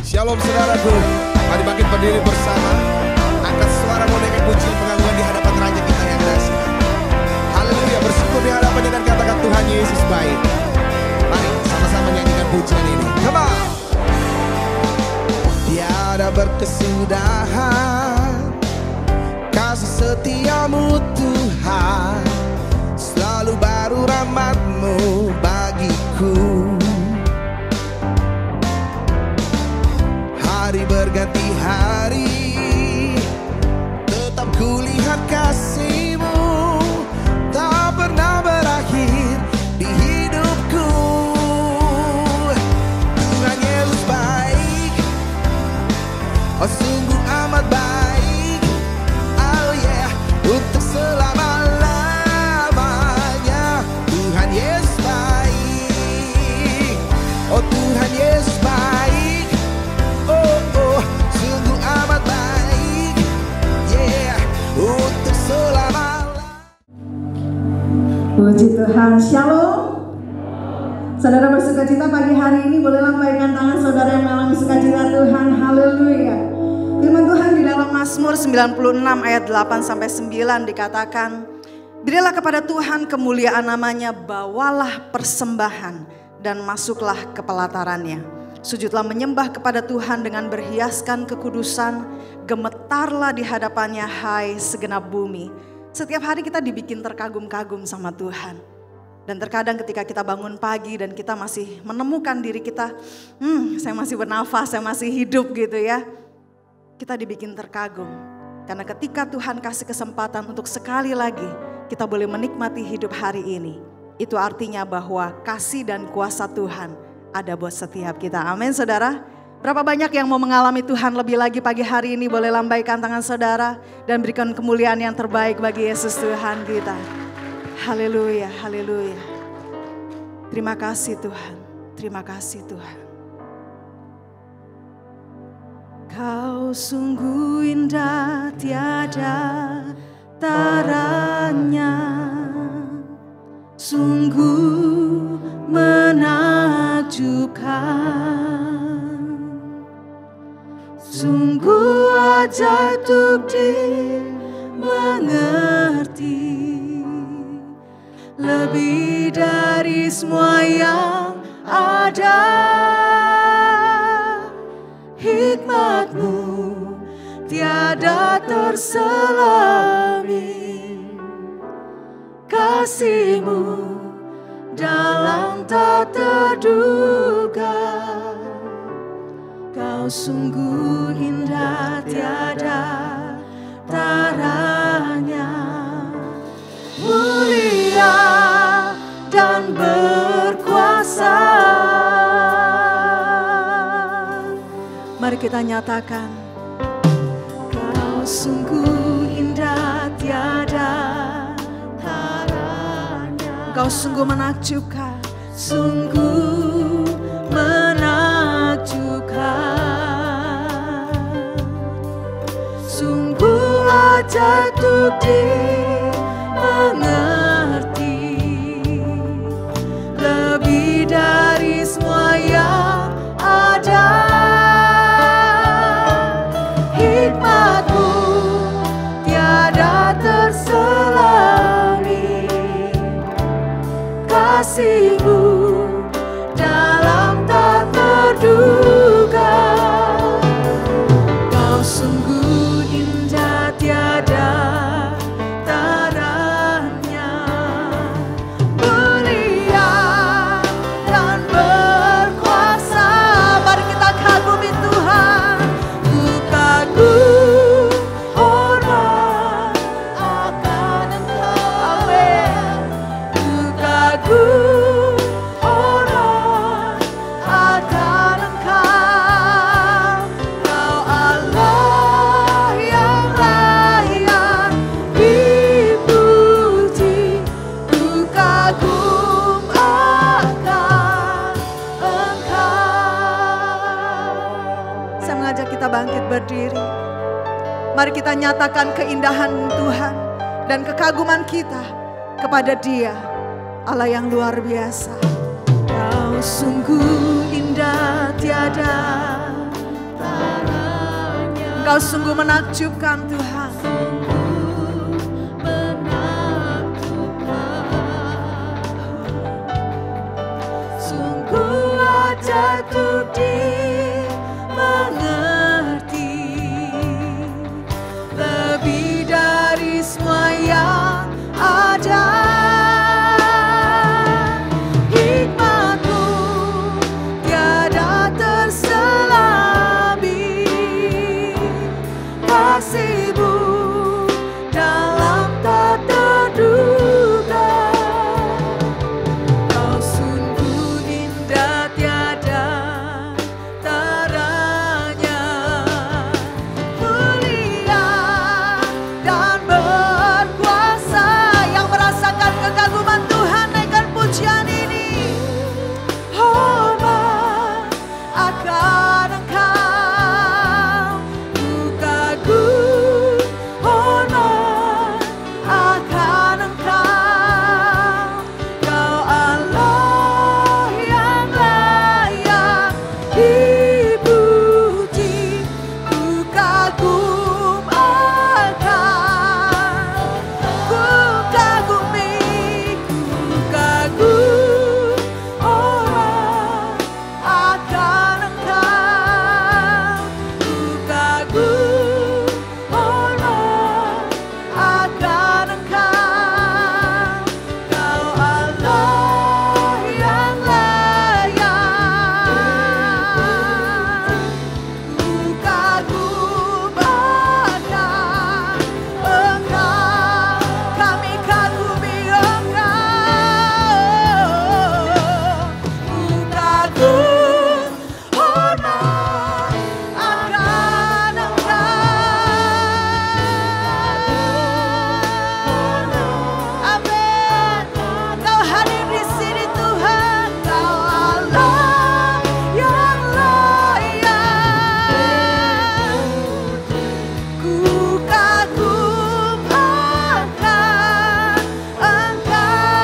Shalom saudaraku, mari bangkit berdiri bersama. Angkat suara menaikkan pujian pengagungan di hadapan Raja kita yang dahsyat. Haleluya, bersyukur di hadapannya dan katakan Tuhan Yesus baik. Mari sama-sama nyanyikan pujian ini. Come on. Tiada berkesudahan kasih setiamu Tuhan, selalu baru rahmat-Mu bagiku. Hari berganti hari, tetap kulihat kasih-Mu tak pernah berakhir di hidupku. Tuhan Yesus baik, oh sungguh amat baik. Oh yeah, untuk selama-lamanya. Tuhan Yesus baik, oh Tuhan Yesus baik. Oh, oh, sungguh amat baik, yeah, untuk selama-lamanya. Puji Tuhan, shalom. Saudara bersukacita pagi hari ini, boleh lambaikan tangan saudara yang mengalami sukacita Tuhan, haleluya. Firman Tuhan di dalam Mazmur 96 ayat 8-9 dikatakan, berilah kepada Tuhan kemuliaan namanya, bawalah persembahan dan masuklah ke pelatarannya. Sujudlah menyembah kepada Tuhan dengan berhiaskan kekudusan, gemetarlah di hadapannya hai segenap bumi. Setiap hari kita dibikin terkagum-kagum sama Tuhan. Dan terkadang ketika kita bangun pagi dan kita masih menemukan diri kita, saya masih bernafas, saya masih hidup gitu ya. Kita dibikin terkagum. Karena ketika Tuhan kasih kesempatan untuk sekali lagi kita boleh menikmati hidup hari ini. Itu artinya bahwa kasih dan kuasa Tuhan ada buat setiap kita. Amin saudara. Berapa banyak yang mau mengalami Tuhan lebih lagi pagi hari ini, boleh lambaikan tangan saudara dan berikan kemuliaan yang terbaik bagi Yesus Tuhan kita. Haleluya, haleluya. Terima kasih Tuhan, terima kasih Tuhan. Kau sungguh indah tiada taranya, sungguh menakjubkan, sungguh ajaib untuk dimengerti, lebih dari semua yang ada. Hikmat-Mu tiada terselami, kasih-Mu dalam tak terduga. Kau sungguh indah tiada taranya, mulia dan berkuasa. Mari kita nyatakan, Kau sungguh indah tiada taranya, Kau sungguh menakjubkan, sungguh menakjubkan, sungguh ajaib untuk dimengerti, lebih dari semua yang ada. Hikmat-Mu tiada terselami, kasih-Mu dalam tak terduga. Kau sungguh indah tiada taranya, mulia dan berkuasa. Mari kita kagumi Tuhan. Ku kagum hormat akan Engkau. Amin. Ku kagum hormat akan Engkau. Kau Allah yang layak dipuji. Ku kagum akan Engkau. Saya mengajak kita bangkit berdiri. Mari kita nyatakan keindahan Tuhan dan kekaguman kita kepada Dia, Allah yang luar biasa. Kau sungguh indah tiada Engkau sungguh menakjubkan Tuhan. Sungguh ajaib untuk dimengerti, lebih dari semua yang ada. Hikmat-Mu tiada terselami, kasih-Mu dalam tak terduga. Kau sungguh indah tiada taranya, mulia dan berkuasa. Yang merasakan kekaguman Tuhan, naikkan pujian ini. Hormat akan Engkau, ku kagum. Hormat akan Engkau, Kau Allah yang layak dipuji. Ku kagum akan, ku kagumi, ku kagum. Hormat akan Engkau, ku kagum. Hormat akan Engkau, Kau Allah yang layak. Ku kagum akan Engkau, kami kagumi Engkau. Ku kagum. Hormat akan Engkau. Amin. Kau hadir di sini Tuhan, Kau Allah yang layak. Ku kagum akan Engkau,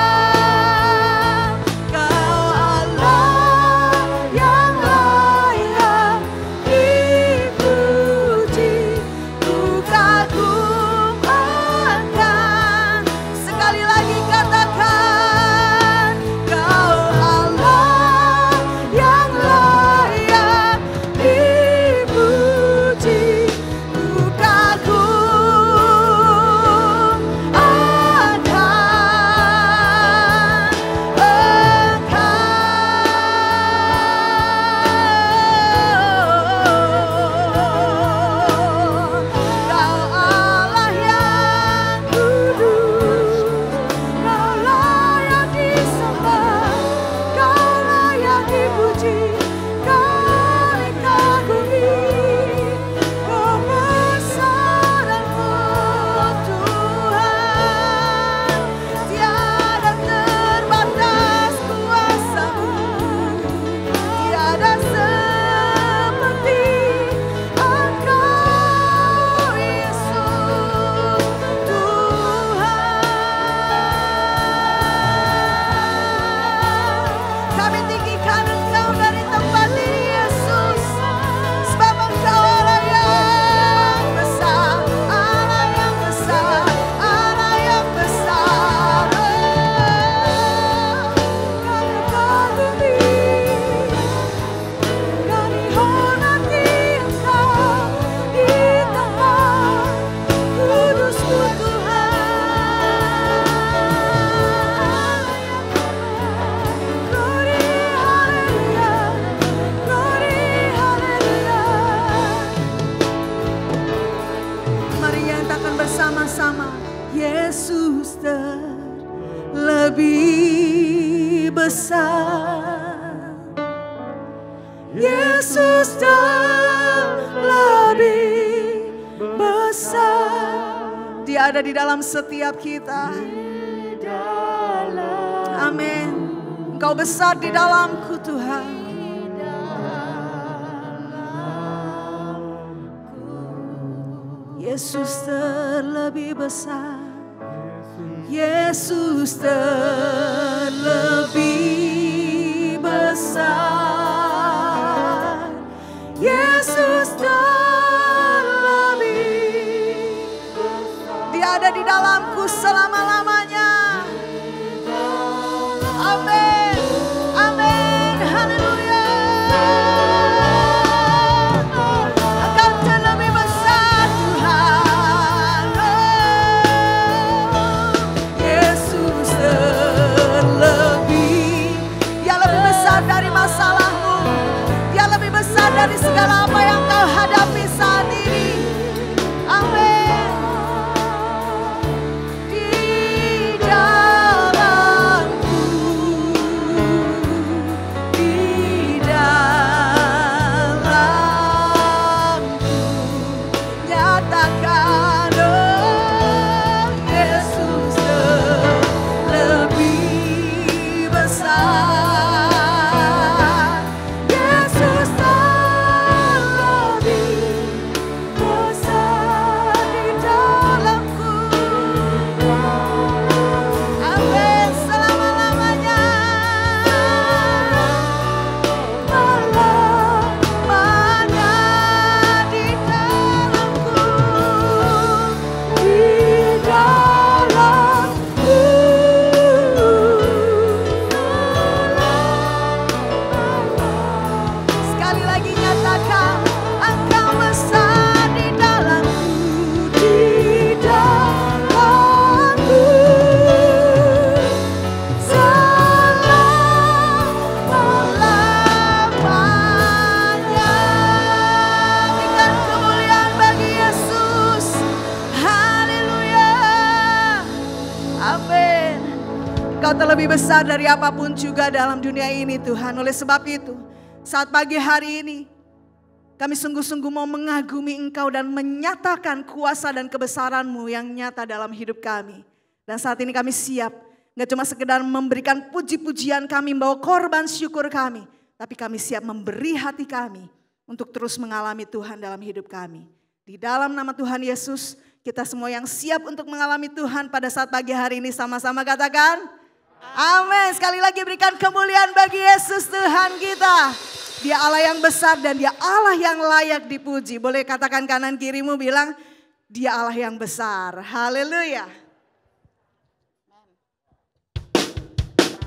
Kau Allah yang layak dipuji. Ku kagum akan, sekali lagi katakan, Kau Allah yang layak dipuji. Ku kagum akan Engkau. Kau Allah yang kudus, Kau layak disembah, Kau layak dipuji, kami kagumi. Kau besar dan Tuhan, tiada terbatas kuasa-Mu, tiada seperti Engkau Yesus Tuhan. Kami tinggikan Engkau dari tempat ini Yesus, sebab Engkau Allah yang besar, Allah yang besar, Allah yang besar. Kami kagumi, kami hormati Engkau di tempat kudus-Mu Tuhan. Glory, haleluya, glory, haleluya. Mari nyatakan bersama-sama, Yesus terlebih besar. Yesus terlebih besar. Dia ada di dalam setiap kita. Amin. Engkau besar di dalamku Tuhan. Yesus terlebih besar. Yesus terlebih besar. Yesus terlebih dalamku selama-lamanya. Amin. Amin. Haleluya. Engkau terlebih besar Tuhan. Yesus terlebih. Dia lebih besar dari masalahmu. Dia lebih besar dari segala apa yang kau hadapi saat ini. Amin. Di dalamku, nyatakan, oh Yesus lebih besar. Yesus lebih besar di dalamku. Amin. Selama-lamanya. Selamanya di dalamku. Di dalamku. Sekali lagi nyatakan, Engkau besar di dalamku, di dalamku. Selama-lamanya. Berikan kemuliaan bagi Yesus. Haleluya. Amin. Kau terlebih besar dari apapun juga dalam dunia ini Tuhan. Oleh sebab itu, saat pagi hari ini, kami sungguh-sungguh mau mengagumi Engkau dan menyatakan kuasa dan kebesaran-Mu yang nyata dalam hidup kami. Dan saat ini kami siap, gak cuma sekedar memberikan puji-pujian kami, membawa korban syukur kami. Tapi kami siap memberi hati kami untuk terus mengalami Tuhan dalam hidup kami. Di dalam nama Tuhan Yesus, kita semua yang siap untuk mengalami Tuhan pada saat pagi hari ini sama-sama katakan, amin. Sekali lagi berikan kemuliaan bagi Yesus Tuhan kita. Dia Allah yang besar dan Dia Allah yang layak dipuji. Boleh katakan kanan kirimu bilang, Dia Allah yang besar. Haleluya.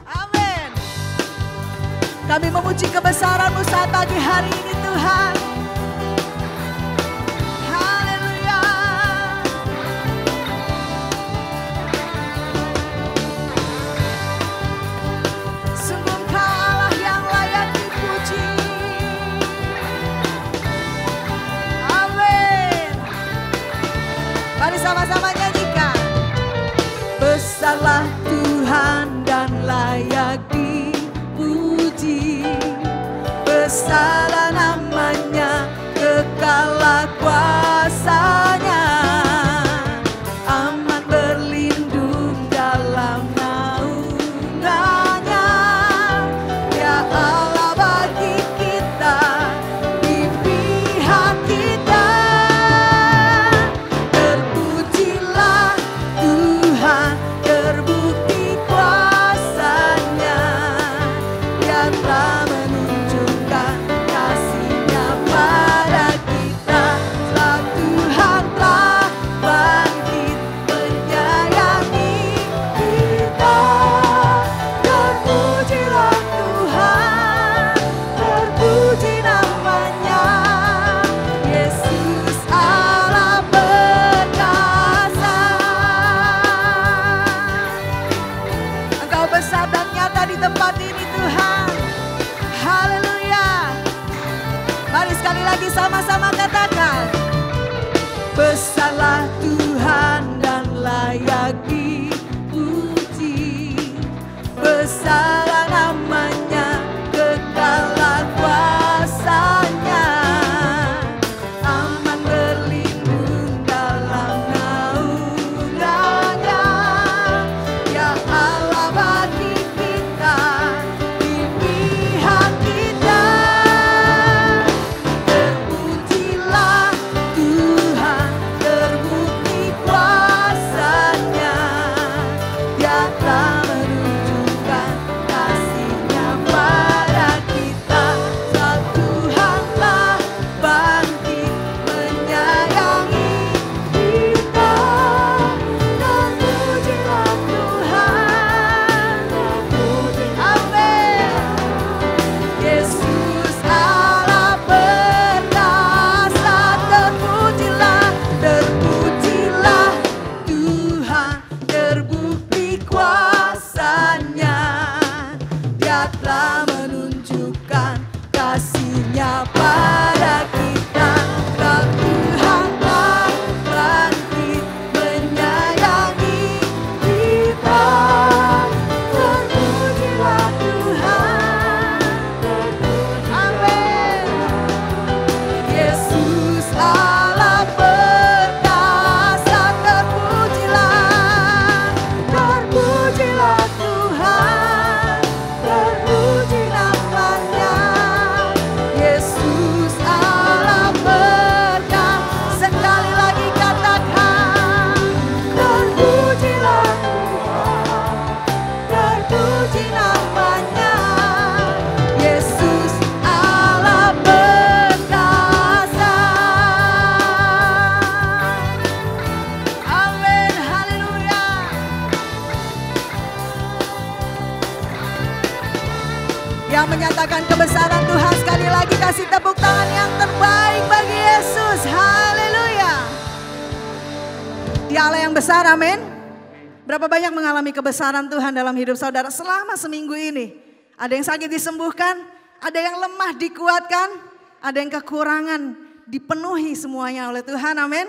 Amin. Kami memuji kebesaran-Mu saat pagi hari ini Tuhan. Haleluya. Sungguh Engkau Allah yang layak dipuji. Amin. Mari sama-sama nyanyikan. Besarlah Tuhan dan layak dipuji. Besar namanya, kekallah kuasanya. Aman berlindung dalam naungannya. Ya Allah bagi kita, di pihak kita. Terpujilah Tuhan, terbukti kuasanya. Dia telah menunjukkan kasih-Nya pada kita. Sebab Tuhan telah bangkit menyayangi kita. Terpujilah Tuhan, terpuji namanya. Yesus Allah perkasa. Engkau besar dan nyata di tempat ini Tuhan. Haleluya. Mari sekali lagi sama-sama katakan. Besarlah Tuhan dan layak dipuji. Besar namanya, kekallah kuasanya. Aman berlindung dalam naungannya. Ya Allah bagi kita, di pihak kita. Terpujilah Tuhan, terbukti kasih tepuk tangan yang terbaik bagi Yesus. Haleluya. Dia Allah yang besar, amin. Berapa banyak mengalami kebesaran Tuhan dalam hidup saudara selama seminggu ini. Ada yang sakit disembuhkan, ada yang lemah dikuatkan, ada yang kekurangan dipenuhi semuanya oleh Tuhan, amin.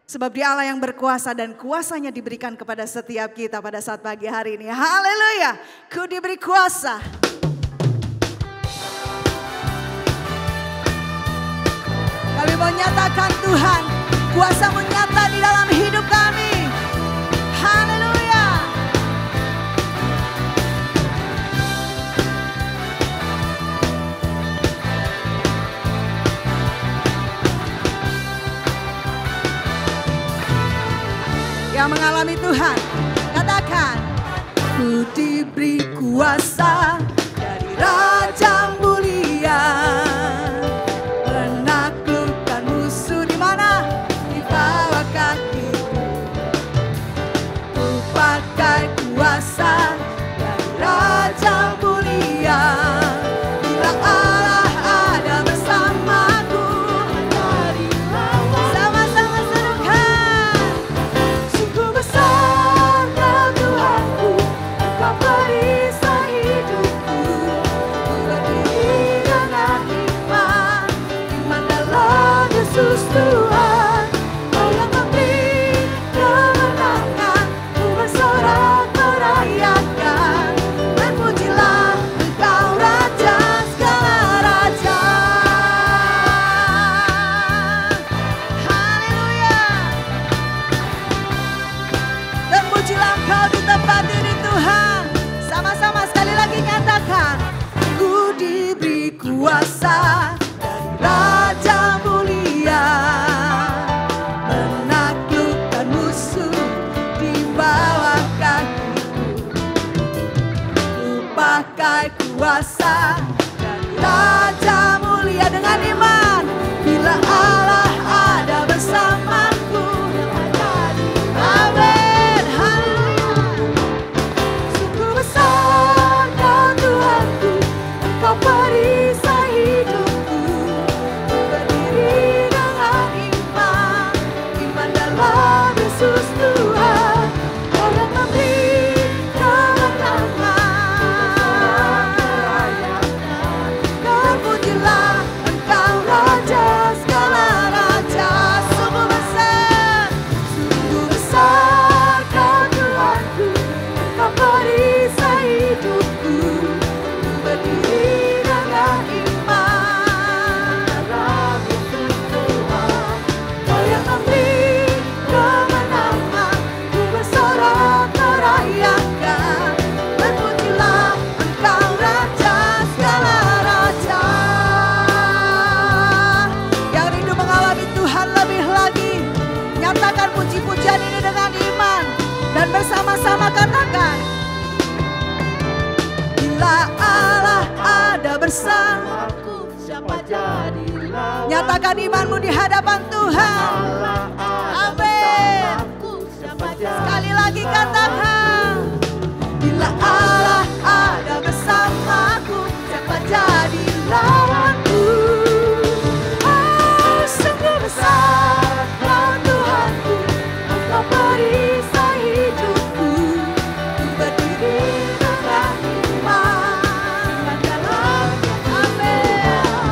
Sebab Dia Allah yang berkuasa dan kuasanya diberikan kepada setiap kita pada saat pagi hari ini. Haleluya, ku diberi kuasa. Kami mau nyatakan Tuhan, kuasa-Mu nyata di dalam hidup kami. Haleluya. Yang mengalami Tuhan, katakan, ku diberi kuasa dari Raja mulia. Kuasa dari Raja mulia, bila Allah ada bersamaku, sama-sama serukan. Sungguh besar kau Tuhanku, Engkau perisai hidupku. Ku berdiri dengan iman, iman dalam Yesus Tuhan. Kau yang memberi kemenangan, ku bersorak merayakan, berpujilah Engkau Raja segala raja. Haleluya. Terpujilah Engkau di tempat ini Tuhan. Sama-sama sekali lagi nyatakan, ku diberi kuasa dari Raja mulia, menaklukkan musuh di bawah kakiku. Ku pakai kuasa dari Raja mulia dengan iman, bila Allah ada bersamaku. Amin. Haleluya. Sungguh besar kau Tuhanku, Engkau perisai hidupku. Ku berdiri dengan iman, iman dalam Yesus Tuhan. Kau yang memberi kemenangan, terpujilah Engkau Raja segala raja. Sungguh besar kau Tuhanku, Engkau perisai hidupku. Ku berdiri dengan iman dalam Yesus Tuhan. Kau yang memberi kemenangan, ku bersorak merayakan, berpujilah Engkau Raja segala raja. Yang rindu mengalami Tuhan lebih lagi, nyatakan puji-pujian ini dengan iman dan bersama-sama katakan, bila Allah ada bersamaku, siapa jadi lawan? Nyatakan imanmu di hadapan Tuhan. Amin. Sekali lagi katakan, bila Allah ada bersamaku, siapa jadi lawanku? Oh, sungguh besar kau Tuhanku, Engkau perisai hidupku. Ku berdiri dengan iman dalam Amin.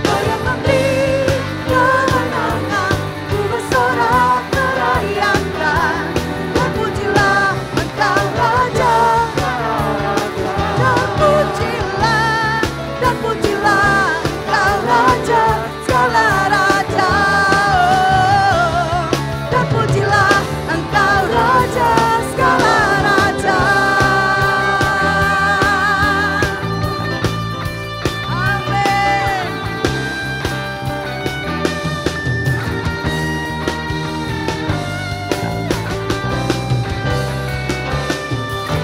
Kau yang memberi kemenangan, ku bersorak merayakan, terpujilah Engkau Raja. Dan pujilah Engkau Raja segala raja. Dan pujilah Engkau Raja segala raja. Amin.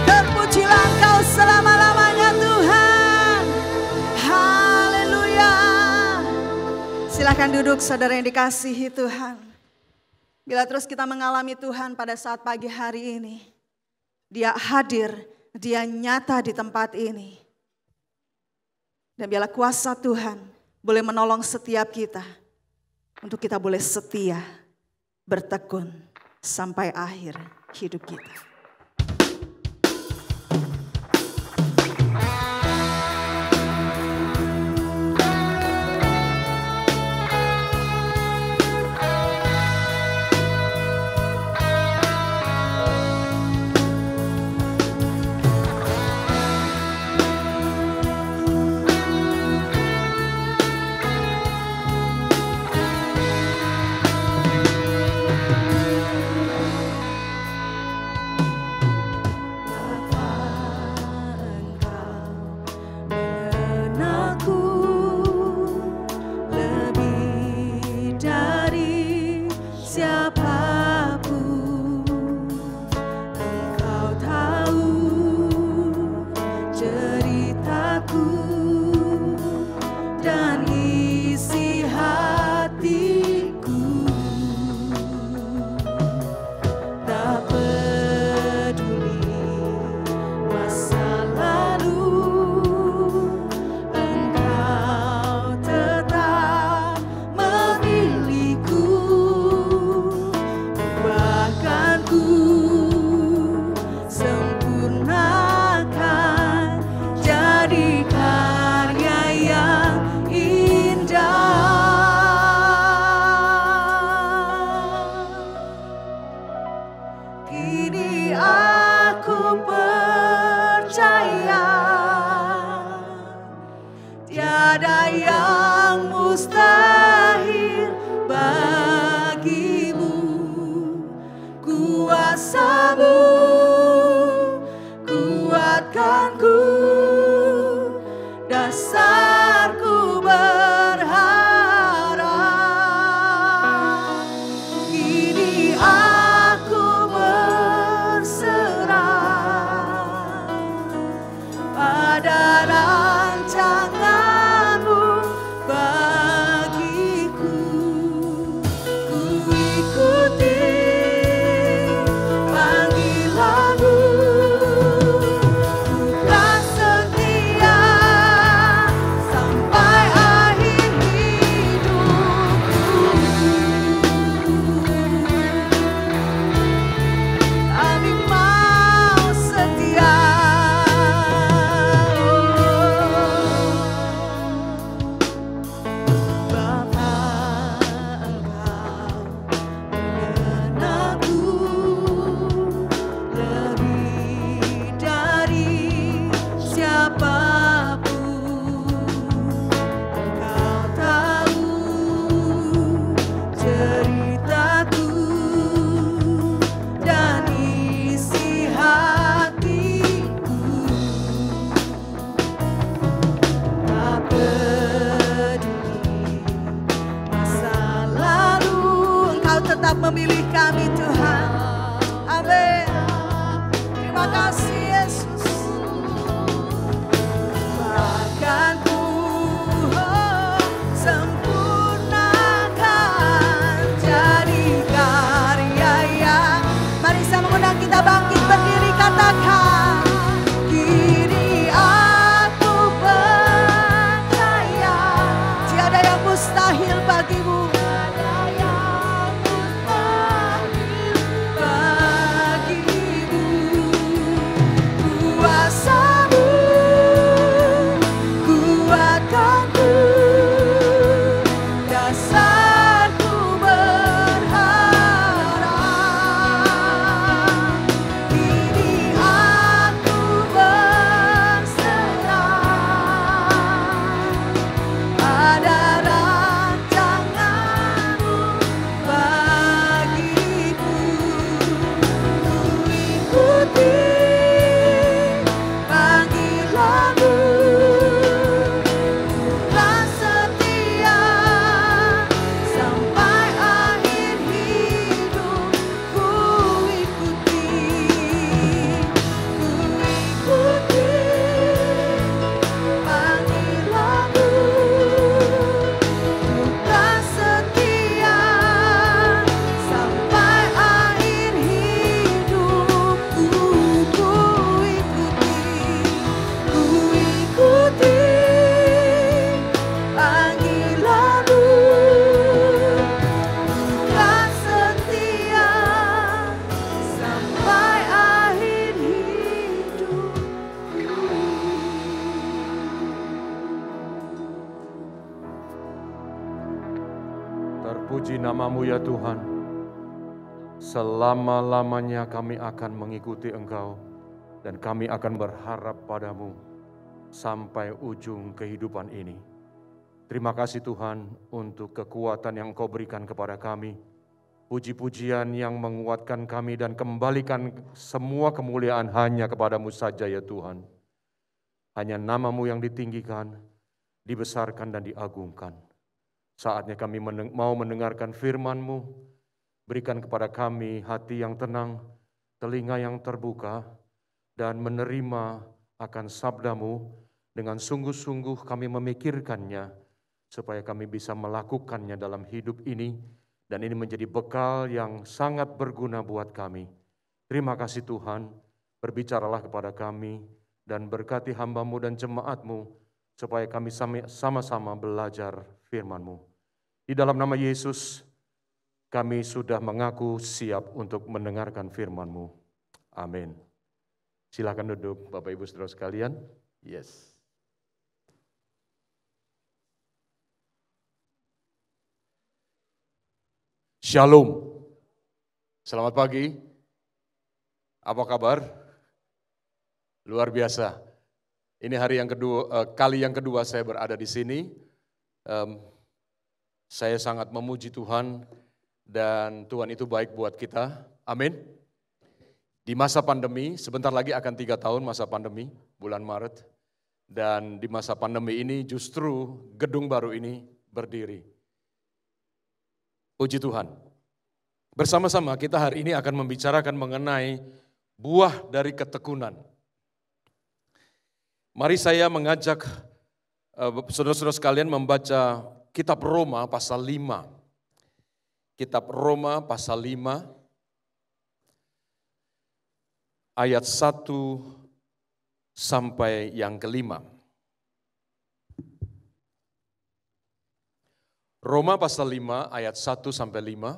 Terpujilah Engkau selama-lamanya Tuhan. Haleluya. Silakan duduk saudara yang dikasihi Tuhan. Bila terus kita mengalami Tuhan pada saat pagi hari ini, Dia hadir, Dia nyata di tempat ini. Dan biarlah kuasa Tuhan boleh menolong setiap kita untuk kita boleh setia, bertekun sampai akhir hidup kita. Ikuti panggilan Terpuji nama-Mu ya Tuhan. Selama-lamanya kami akan mengikuti Engkau dan kami akan berharap padamu sampai ujung kehidupan ini. Terima kasih Tuhan untuk kekuatan yang Engkau berikan kepada kami. Puji-pujian yang menguatkan kami dan kembalikan semua kemuliaan hanya kepadamu saja ya Tuhan. Hanya nama-Mu yang ditinggikan, dibesarkan dan diagungkan. Saatnya kami mau mendengarkan firman-Mu, berikan kepada kami hati yang tenang, telinga yang terbuka, dan menerima akan sabda-Mu dengan sungguh-sungguh kami memikirkannya, supaya kami bisa melakukannya dalam hidup ini, dan ini menjadi bekal yang sangat berguna buat kami. Terima kasih Tuhan, berbicaralah kepada kami, dan berkati hamba-Mu dan jemaat-Mu, supaya kami sama-sama belajar firman-Mu. Di dalam nama Yesus, kami sudah mengaku siap untuk mendengarkan firman-Mu. Amin. Silakan duduk Bapak Ibu Saudara sekalian. Yes. Shalom. Selamat pagi. Apa kabar? Luar biasa. Ini hari yang kedua, kali yang kedua saya berada di sini. Saya sangat memuji Tuhan dan Tuhan itu baik buat kita. Amin. Di masa pandemi, sebentar lagi akan 3 tahun masa pandemi, bulan Maret. Dan di masa pandemi ini justru gedung baru ini berdiri. Puji Tuhan. Bersama-sama kita hari ini akan membicarakan mengenai buah dari ketekunan. Mari saya mengajak saudara-saudara sekalian membaca Kitab Roma pasal 5. Kitab Roma pasal 5 ayat 1 sampai yang ke-5. Roma pasal 5 ayat 1 sampai 5.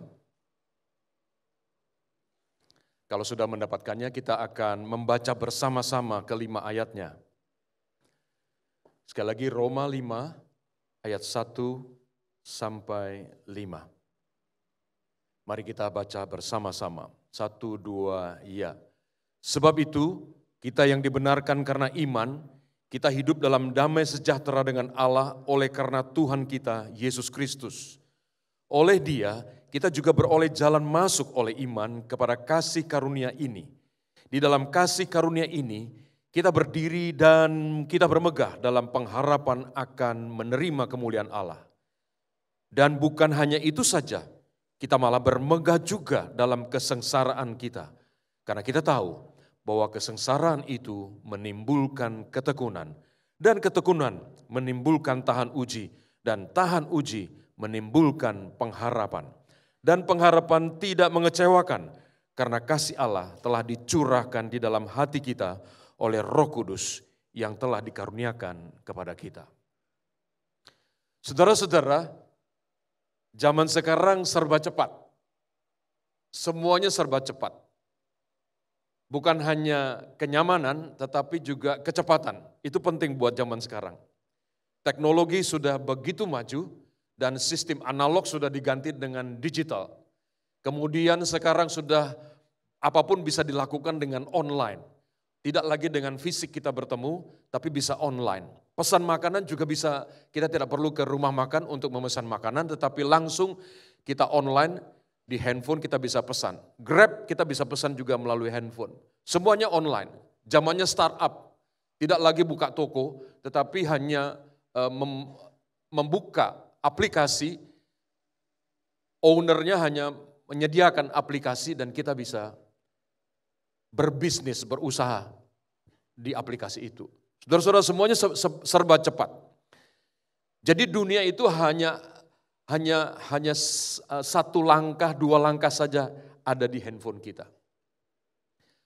Kalau sudah mendapatkannya kita akan membaca bersama-sama ke-5 ayatnya. Sekali lagi Roma 5 ayat 1 sampai 5. Mari kita baca bersama-sama. 1, 2, ya. Sebab itu, kita yang dibenarkan karena iman, kita hidup dalam damai sejahtera dengan Allah oleh karena Tuhan kita, Yesus Kristus. Oleh Dia, kita juga beroleh jalan masuk oleh iman kepada kasih karunia ini. Di dalam kasih karunia ini, kita berdiri dan kita bermegah dalam pengharapan akan menerima kemuliaan Allah. Dan bukan hanya itu saja, kita malah bermegah juga dalam kesengsaraan kita. Karena kita tahu bahwa kesengsaraan itu menimbulkan ketekunan. Dan ketekunan menimbulkan tahan uji. Dan tahan uji menimbulkan pengharapan. Dan pengharapan tidak mengecewakan. Karena kasih Allah telah dicurahkan di dalam hati kita oleh Roh Kudus yang telah dikaruniakan kepada kita. Saudara-saudara, zaman sekarang serba cepat. Semuanya serba cepat. Bukan hanya kenyamanan, tetapi juga kecepatan. Itu penting buat zaman sekarang. Teknologi sudah begitu maju dan sistem analog sudah diganti dengan digital. Kemudian sekarang sudah apapun bisa dilakukan dengan online. Tidak lagi dengan fisik kita bertemu, tapi bisa online. Pesan makanan juga bisa, kita tidak perlu ke rumah makan untuk memesan makanan, tetapi langsung kita online, di handphone kita bisa pesan. Grab kita bisa pesan juga melalui handphone. Semuanya online, zamannya startup. Tidak lagi buka toko, tetapi hanya membuka aplikasi, ownernya hanya menyediakan aplikasi dan kita bisa berbisnis, berusaha di aplikasi itu. Saudara-saudara semuanya serba cepat. Jadi dunia itu hanya satu langkah, 2 langkah saja ada di handphone kita.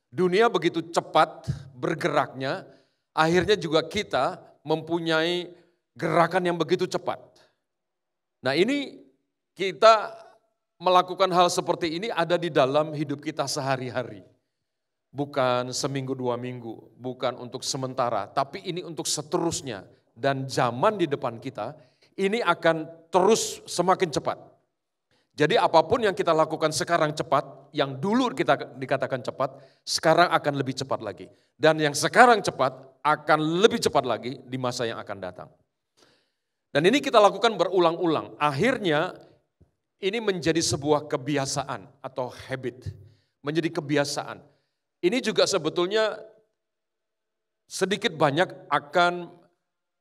Dunia begitu cepat bergeraknya, akhirnya juga kita mempunyai gerakan yang begitu cepat. Nah ini kita melakukan hal seperti ini ada di dalam hidup kita sehari-hari. Bukan seminggu 2 minggu, bukan untuk sementara, tapi ini untuk seterusnya. Dan zaman di depan kita, ini akan terus semakin cepat. Jadi apapun yang kita lakukan sekarang cepat, yang dulu kita dikatakan cepat, sekarang akan lebih cepat lagi. Dan yang sekarang cepat akan lebih cepat lagi di masa yang akan datang. Dan ini kita lakukan berulang-ulang. Akhirnya ini menjadi sebuah kebiasaan atau habit. Menjadi kebiasaan. Ini juga sebetulnya sedikit banyak akan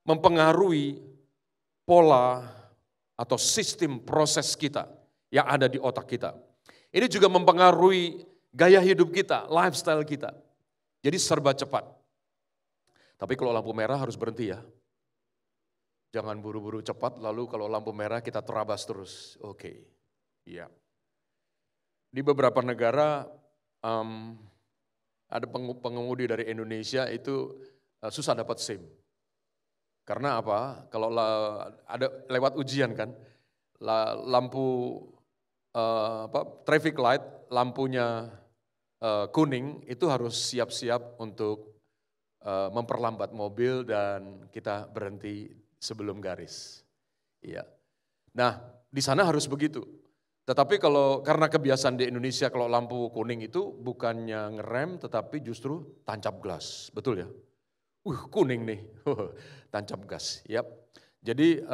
mempengaruhi pola atau sistem proses kita yang ada di otak kita. Ini juga mempengaruhi gaya hidup kita, lifestyle kita. Jadi serba cepat. Tapi kalau lampu merah harus berhenti ya. Jangan buru-buru cepat, lalu kalau lampu merah kita terabas terus. Oke, iya. Di beberapa negara ada pengemudi dari Indonesia itu susah dapat SIM. Karena apa? Kalau ada lewat ujian kan, lampu traffic light, lampunya kuning itu harus siap-siap untuk memperlambat mobil dan kita berhenti sebelum garis. Iya. Nah, di sana harus begitu. Tetapi karena kebiasaan di Indonesia kalau lampu kuning itu bukannya ngerem tetapi justru tancap gas. Betul ya? Kuning nih. Tancap gas. Yap. Jadi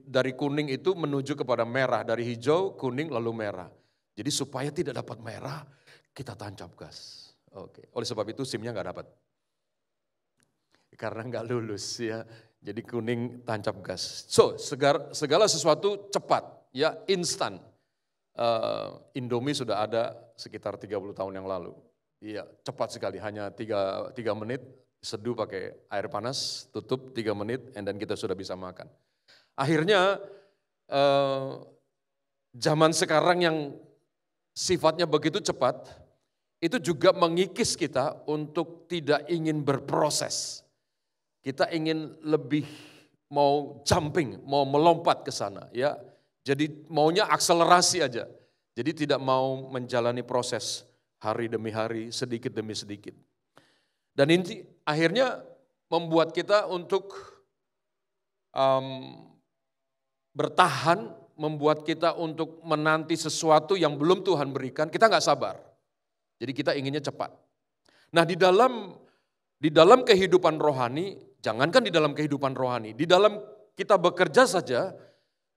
dari kuning itu menuju kepada merah, dari hijau, kuning, lalu merah. Jadi supaya tidak dapat merah, kita tancap gas. Oke. Oleh sebab itu SIM-nya nggak dapat. Karena nggak lulus ya. Jadi kuning tancap gas. So, segala sesuatu cepat, ya instan. Indomie sudah ada sekitar 30 tahun yang lalu. Iya, cepat sekali, hanya 3 menit, seduh pakai air panas, tutup 3 menit, dan kita sudah bisa makan. Akhirnya zaman sekarang yang sifatnya begitu cepat, itu juga mengikis kita untuk tidak ingin berproses. Kita ingin lebih mau jumping, mau melompat ke sana. Ya, jadi maunya akselerasi aja. Jadi tidak mau menjalani proses hari demi hari, sedikit demi sedikit. Dan ini akhirnya membuat kita untuk bertahan, membuat kita untuk menanti sesuatu yang belum Tuhan berikan, kita nggak sabar. Jadi kita inginnya cepat. Nah di dalam kehidupan rohani, jangankan di dalam kehidupan rohani, di dalam kita bekerja saja,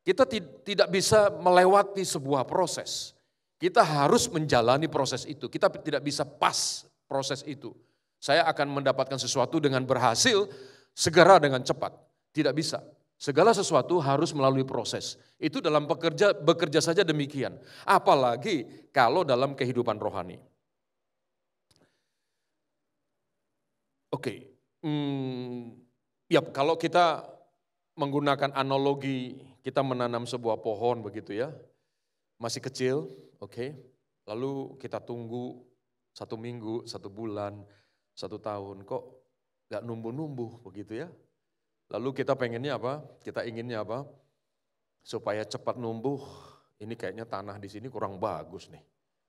kita tidak bisa melewati sebuah proses. Kita harus menjalani proses itu, kita tidak bisa pas proses itu. Saya akan mendapatkan sesuatu dengan berhasil, segera dengan cepat, tidak bisa. Segala sesuatu harus melalui proses. Itu dalam bekerja saja demikian. Apalagi kalau dalam kehidupan rohani. Oke. Ya kalau kita menggunakan analogi, kita menanam sebuah pohon begitu ya. Masih kecil, oke. Lalu kita tunggu 1 minggu, 1 bulan, 1 tahun. Kok gak numbuh-numbuh begitu ya. Lalu kita pengennya apa? Kita inginnya apa? Supaya cepat numbuh, ini kayaknya tanah di sini kurang bagus nih.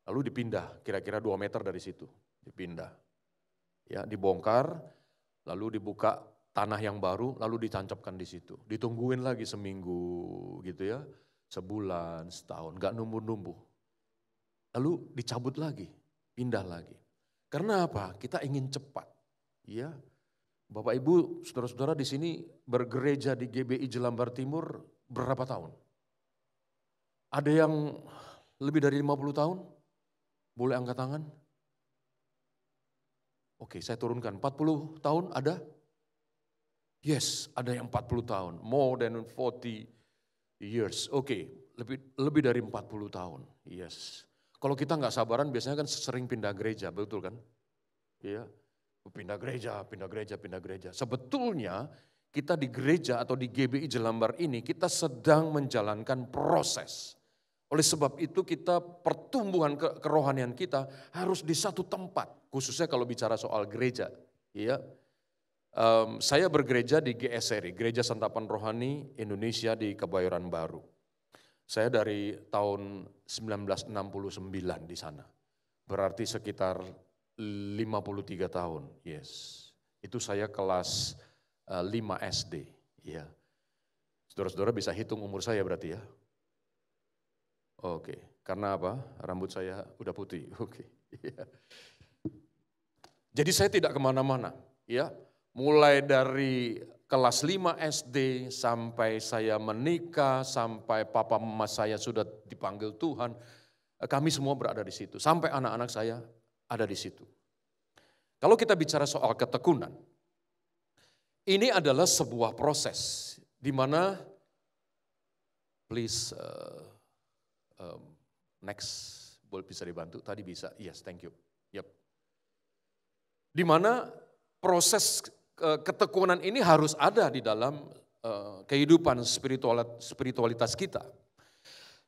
Lalu dipindah, kira-kira 2 meter dari situ, dipindah. Ya, dibongkar, lalu dibuka tanah yang baru, lalu ditancapkan di situ. Ditungguin lagi seminggu gitu ya, sebulan, setahun, gak numbuh-numbuh. Lalu dicabut lagi, pindah lagi. Karena apa? Kita ingin cepat. Ya. Bapak Ibu, saudara-saudara di sini bergereja di GBI Jelambar Timur berapa tahun? Ada yang lebih dari 50 tahun? Boleh angkat tangan? Oke, saya turunkan. 40 tahun ada? Yes, ada yang 40 tahun. More than 40 years. Oke, lebih dari 40 tahun. Yes. Kalau kita nggak sabaran biasanya kan sering pindah gereja, betul kan? Iya. Pindah gereja. Sebetulnya kita di gereja atau di GBI Jelambar ini kita sedang menjalankan proses. Oleh sebab itu kita pertumbuhan kerohanian kita harus di satu tempat. Khususnya kalau bicara soal gereja. Ya. Saya bergereja di GSRI, Gereja Santapan Rohani Indonesia di Kebayoran Baru. Saya dari tahun 1969 di sana. Berarti sekitar 53 tahun, yes. Itu saya kelas 5 SD, ya. Saudara-saudara bisa hitung umur saya berarti ya. Oke, karena apa? Rambut saya udah putih. Oke. Jadi saya tidak kemana-mana, ya. Mulai dari kelas 5 SD sampai saya menikah, sampai papa mama saya sudah dipanggil Tuhan, kami semua berada di situ. Sampai anak-anak saya ada di situ. Kalau kita bicara soal ketekunan, ini adalah sebuah proses di mana, please next, boleh bisa dibantu? Tadi bisa, yes, thank you. Yep. Di mana proses ketekunan ini harus ada di dalam kehidupan spiritualitas kita.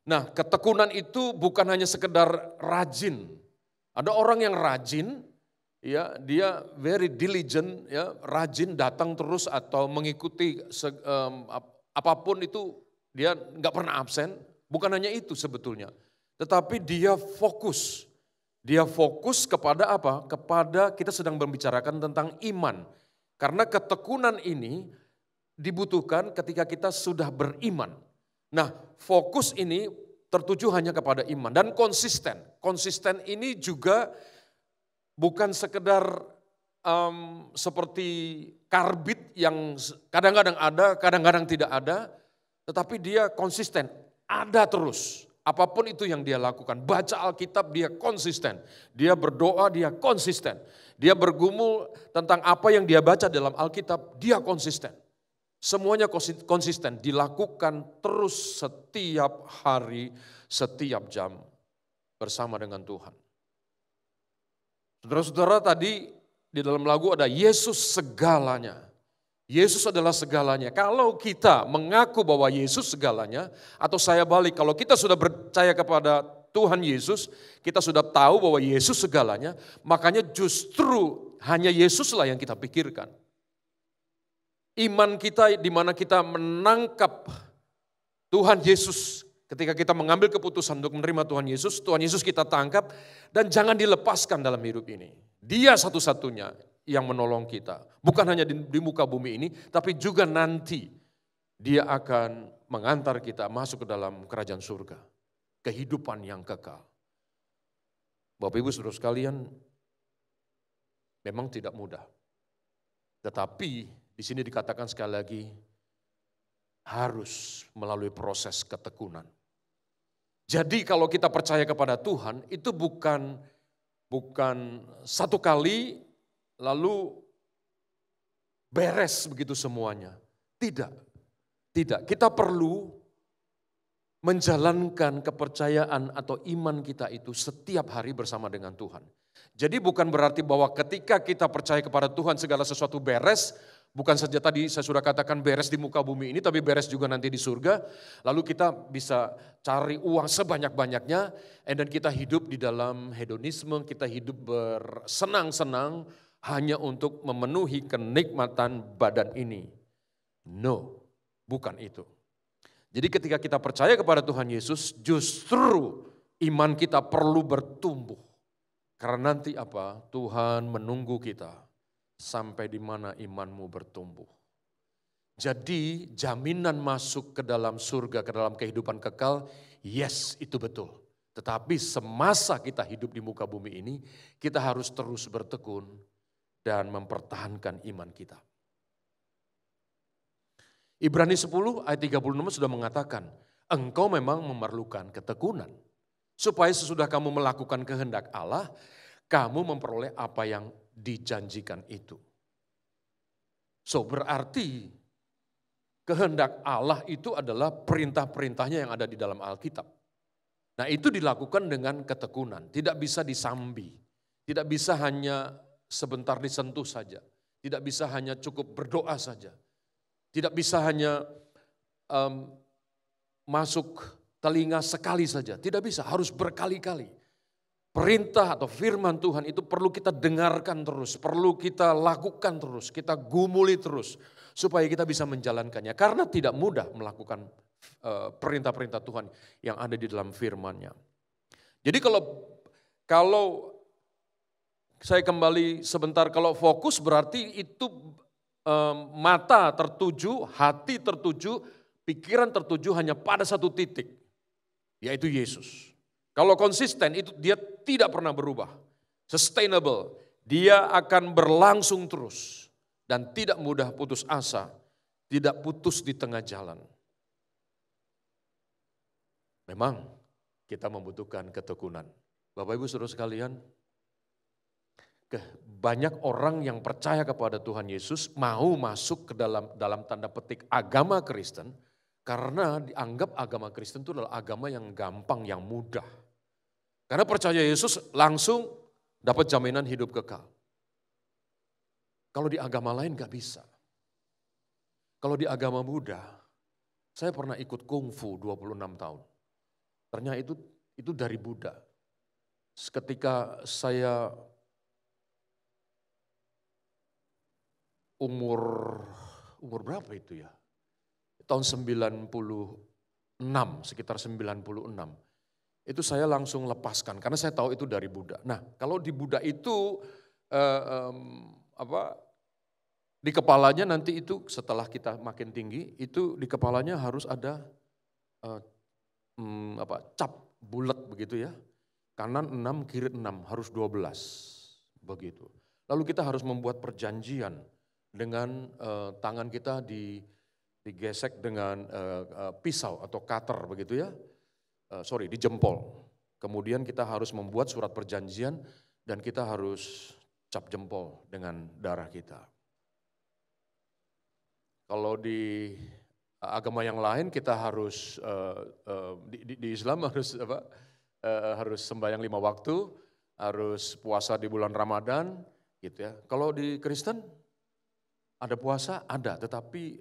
Nah, ketekunan itu bukan hanya sekedar rajin. Ada orang yang rajin, ya, dia very diligent, ya, rajin datang terus atau mengikuti apapun itu, dia nggak pernah absen. Bukan hanya itu sebetulnya, tetapi dia fokus. Dia fokus kepada apa? Kepada kita sedang membicarakan tentang iman. Karena ketekunan ini dibutuhkan ketika kita sudah beriman. Nah, fokus ini tertuju hanya kepada iman dan konsisten. Konsisten ini juga bukan sekedar seperti karbit yang kadang-kadang ada, kadang-kadang tidak ada, tetapi dia konsisten, ada terus. Apapun itu yang dia lakukan, baca Alkitab dia konsisten, dia berdoa dia konsisten, dia bergumul tentang apa yang dia baca dalam Alkitab, dia konsisten. Semuanya konsisten, dilakukan terus setiap hari, setiap jam bersama dengan Tuhan. Saudara-saudara, tadi di dalam lagu ada Yesus segalanya. Yesus adalah segalanya. Kalau kita mengaku bahwa Yesus segalanya, atau saya balik, kalau kita sudah percaya kepada Tuhan Yesus, kita sudah tahu bahwa Yesus segalanya, makanya justru hanya Yesuslah yang kita pikirkan. Iman kita di mana kita menangkap Tuhan Yesus, ketika kita mengambil keputusan untuk menerima Tuhan Yesus kita tangkap dan jangan dilepaskan dalam hidup ini. Dia satu-satunya yang menolong kita. Bukan hanya di muka bumi ini, tapi juga nanti dia akan mengantar kita masuk ke dalam kerajaan surga. Kehidupan yang kekal. Bapak Ibu saudara sekalian, memang tidak mudah. Tetapi di sini dikatakan sekali lagi, harus melalui proses ketekunan. Jadi kalau kita percaya kepada Tuhan, itu bukan satu kali lalu beres begitu semuanya. Tidak. Kita perlu menjalankan kepercayaan atau iman kita itu setiap hari bersama dengan Tuhan. Jadi bukan berarti bahwa ketika kita percaya kepada Tuhan segala sesuatu beres, bukan saja tadi saya sudah katakan beres di muka bumi ini, tapi beres juga nanti di surga. Lalu kita bisa cari uang sebanyak-banyaknya, dan kita hidup di dalam hedonisme, kita hidup bersenang-senang hanya untuk memenuhi kenikmatan badan ini. No, bukan itu. Jadi ketika kita percaya kepada Tuhan Yesus, justru iman kita perlu bertumbuh. Karena nanti apa? Tuhan menunggu kita sampai di mana imanmu bertumbuh. Jadi jaminan masuk ke dalam surga, ke dalam kehidupan kekal, yes itu betul. Tetapi semasa kita hidup di muka bumi ini, kita harus terus bertekun dan mempertahankan iman kita. Ibrani 10 ayat 36 sudah mengatakan, engkau memang memerlukan ketekunan. Supaya sesudah kamu melakukan kehendak Allah, kamu memperoleh apa yang dijanjikan itu. So berarti kehendak Allah itu adalah perintah-perintahnya yang ada di dalam Alkitab. Nah itu dilakukan dengan ketekunan, tidak bisa disambi, tidak bisa hanya sebentar disentuh saja, tidak bisa hanya cukup berdoa saja, tidak bisa hanya masuk telinga sekali saja, tidak bisa, harus berkali-kali. Perintah atau firman Tuhan itu perlu kita dengarkan terus, perlu kita lakukan terus, kita gumuli terus, supaya kita bisa menjalankannya. Karena tidak mudah melakukan perintah-perintah Tuhan yang ada di dalam firman-Nya. Jadi kalau saya kembali sebentar, kalau fokus berarti itu mata tertuju, hati tertuju, pikiran tertuju hanya pada satu titik. yaitu Yesus. Kalau konsisten itu dia tidak pernah berubah. Sustainable, dia akan berlangsung terus dan tidak mudah putus asa, tidak putus di tengah jalan. Memang kita membutuhkan ketekunan. Bapak Ibu Saudara sekalian, banyak orang yang percaya kepada Tuhan Yesus mau masuk ke dalam tanda petik agama Kristen karena dianggap agama Kristen itu adalah agama yang gampang, yang mudah. Karena percaya Yesus langsung dapat jaminan hidup kekal. Kalau di agama lain gak bisa. Kalau di agama Buddha, saya pernah ikut kungfu 26 tahun. Ternyata itu dari Buddha. Ketika saya umur berapa itu ya? Tahun 96, sekitar 96. Itu saya langsung lepaskan karena saya tahu itu dari Buddha. Nah, kalau di Buddha itu di kepalanya nanti itu setelah kita makin tinggi itu di kepalanya harus ada cap bulat begitu ya. Kanan 6, kiri 6, harus 12 begitu. Lalu kita harus membuat perjanjian dengan tangan kita digesek dengan pisau atau cutter begitu ya. Di jempol. Kemudian kita harus membuat surat perjanjian dan kita harus cap jempol dengan darah kita. Kalau di agama yang lain kita harus di Islam harus sembahyang 5 waktu, harus puasa di bulan Ramadan, gitu ya. Kalau di Kristen ada puasa, ada, tetapi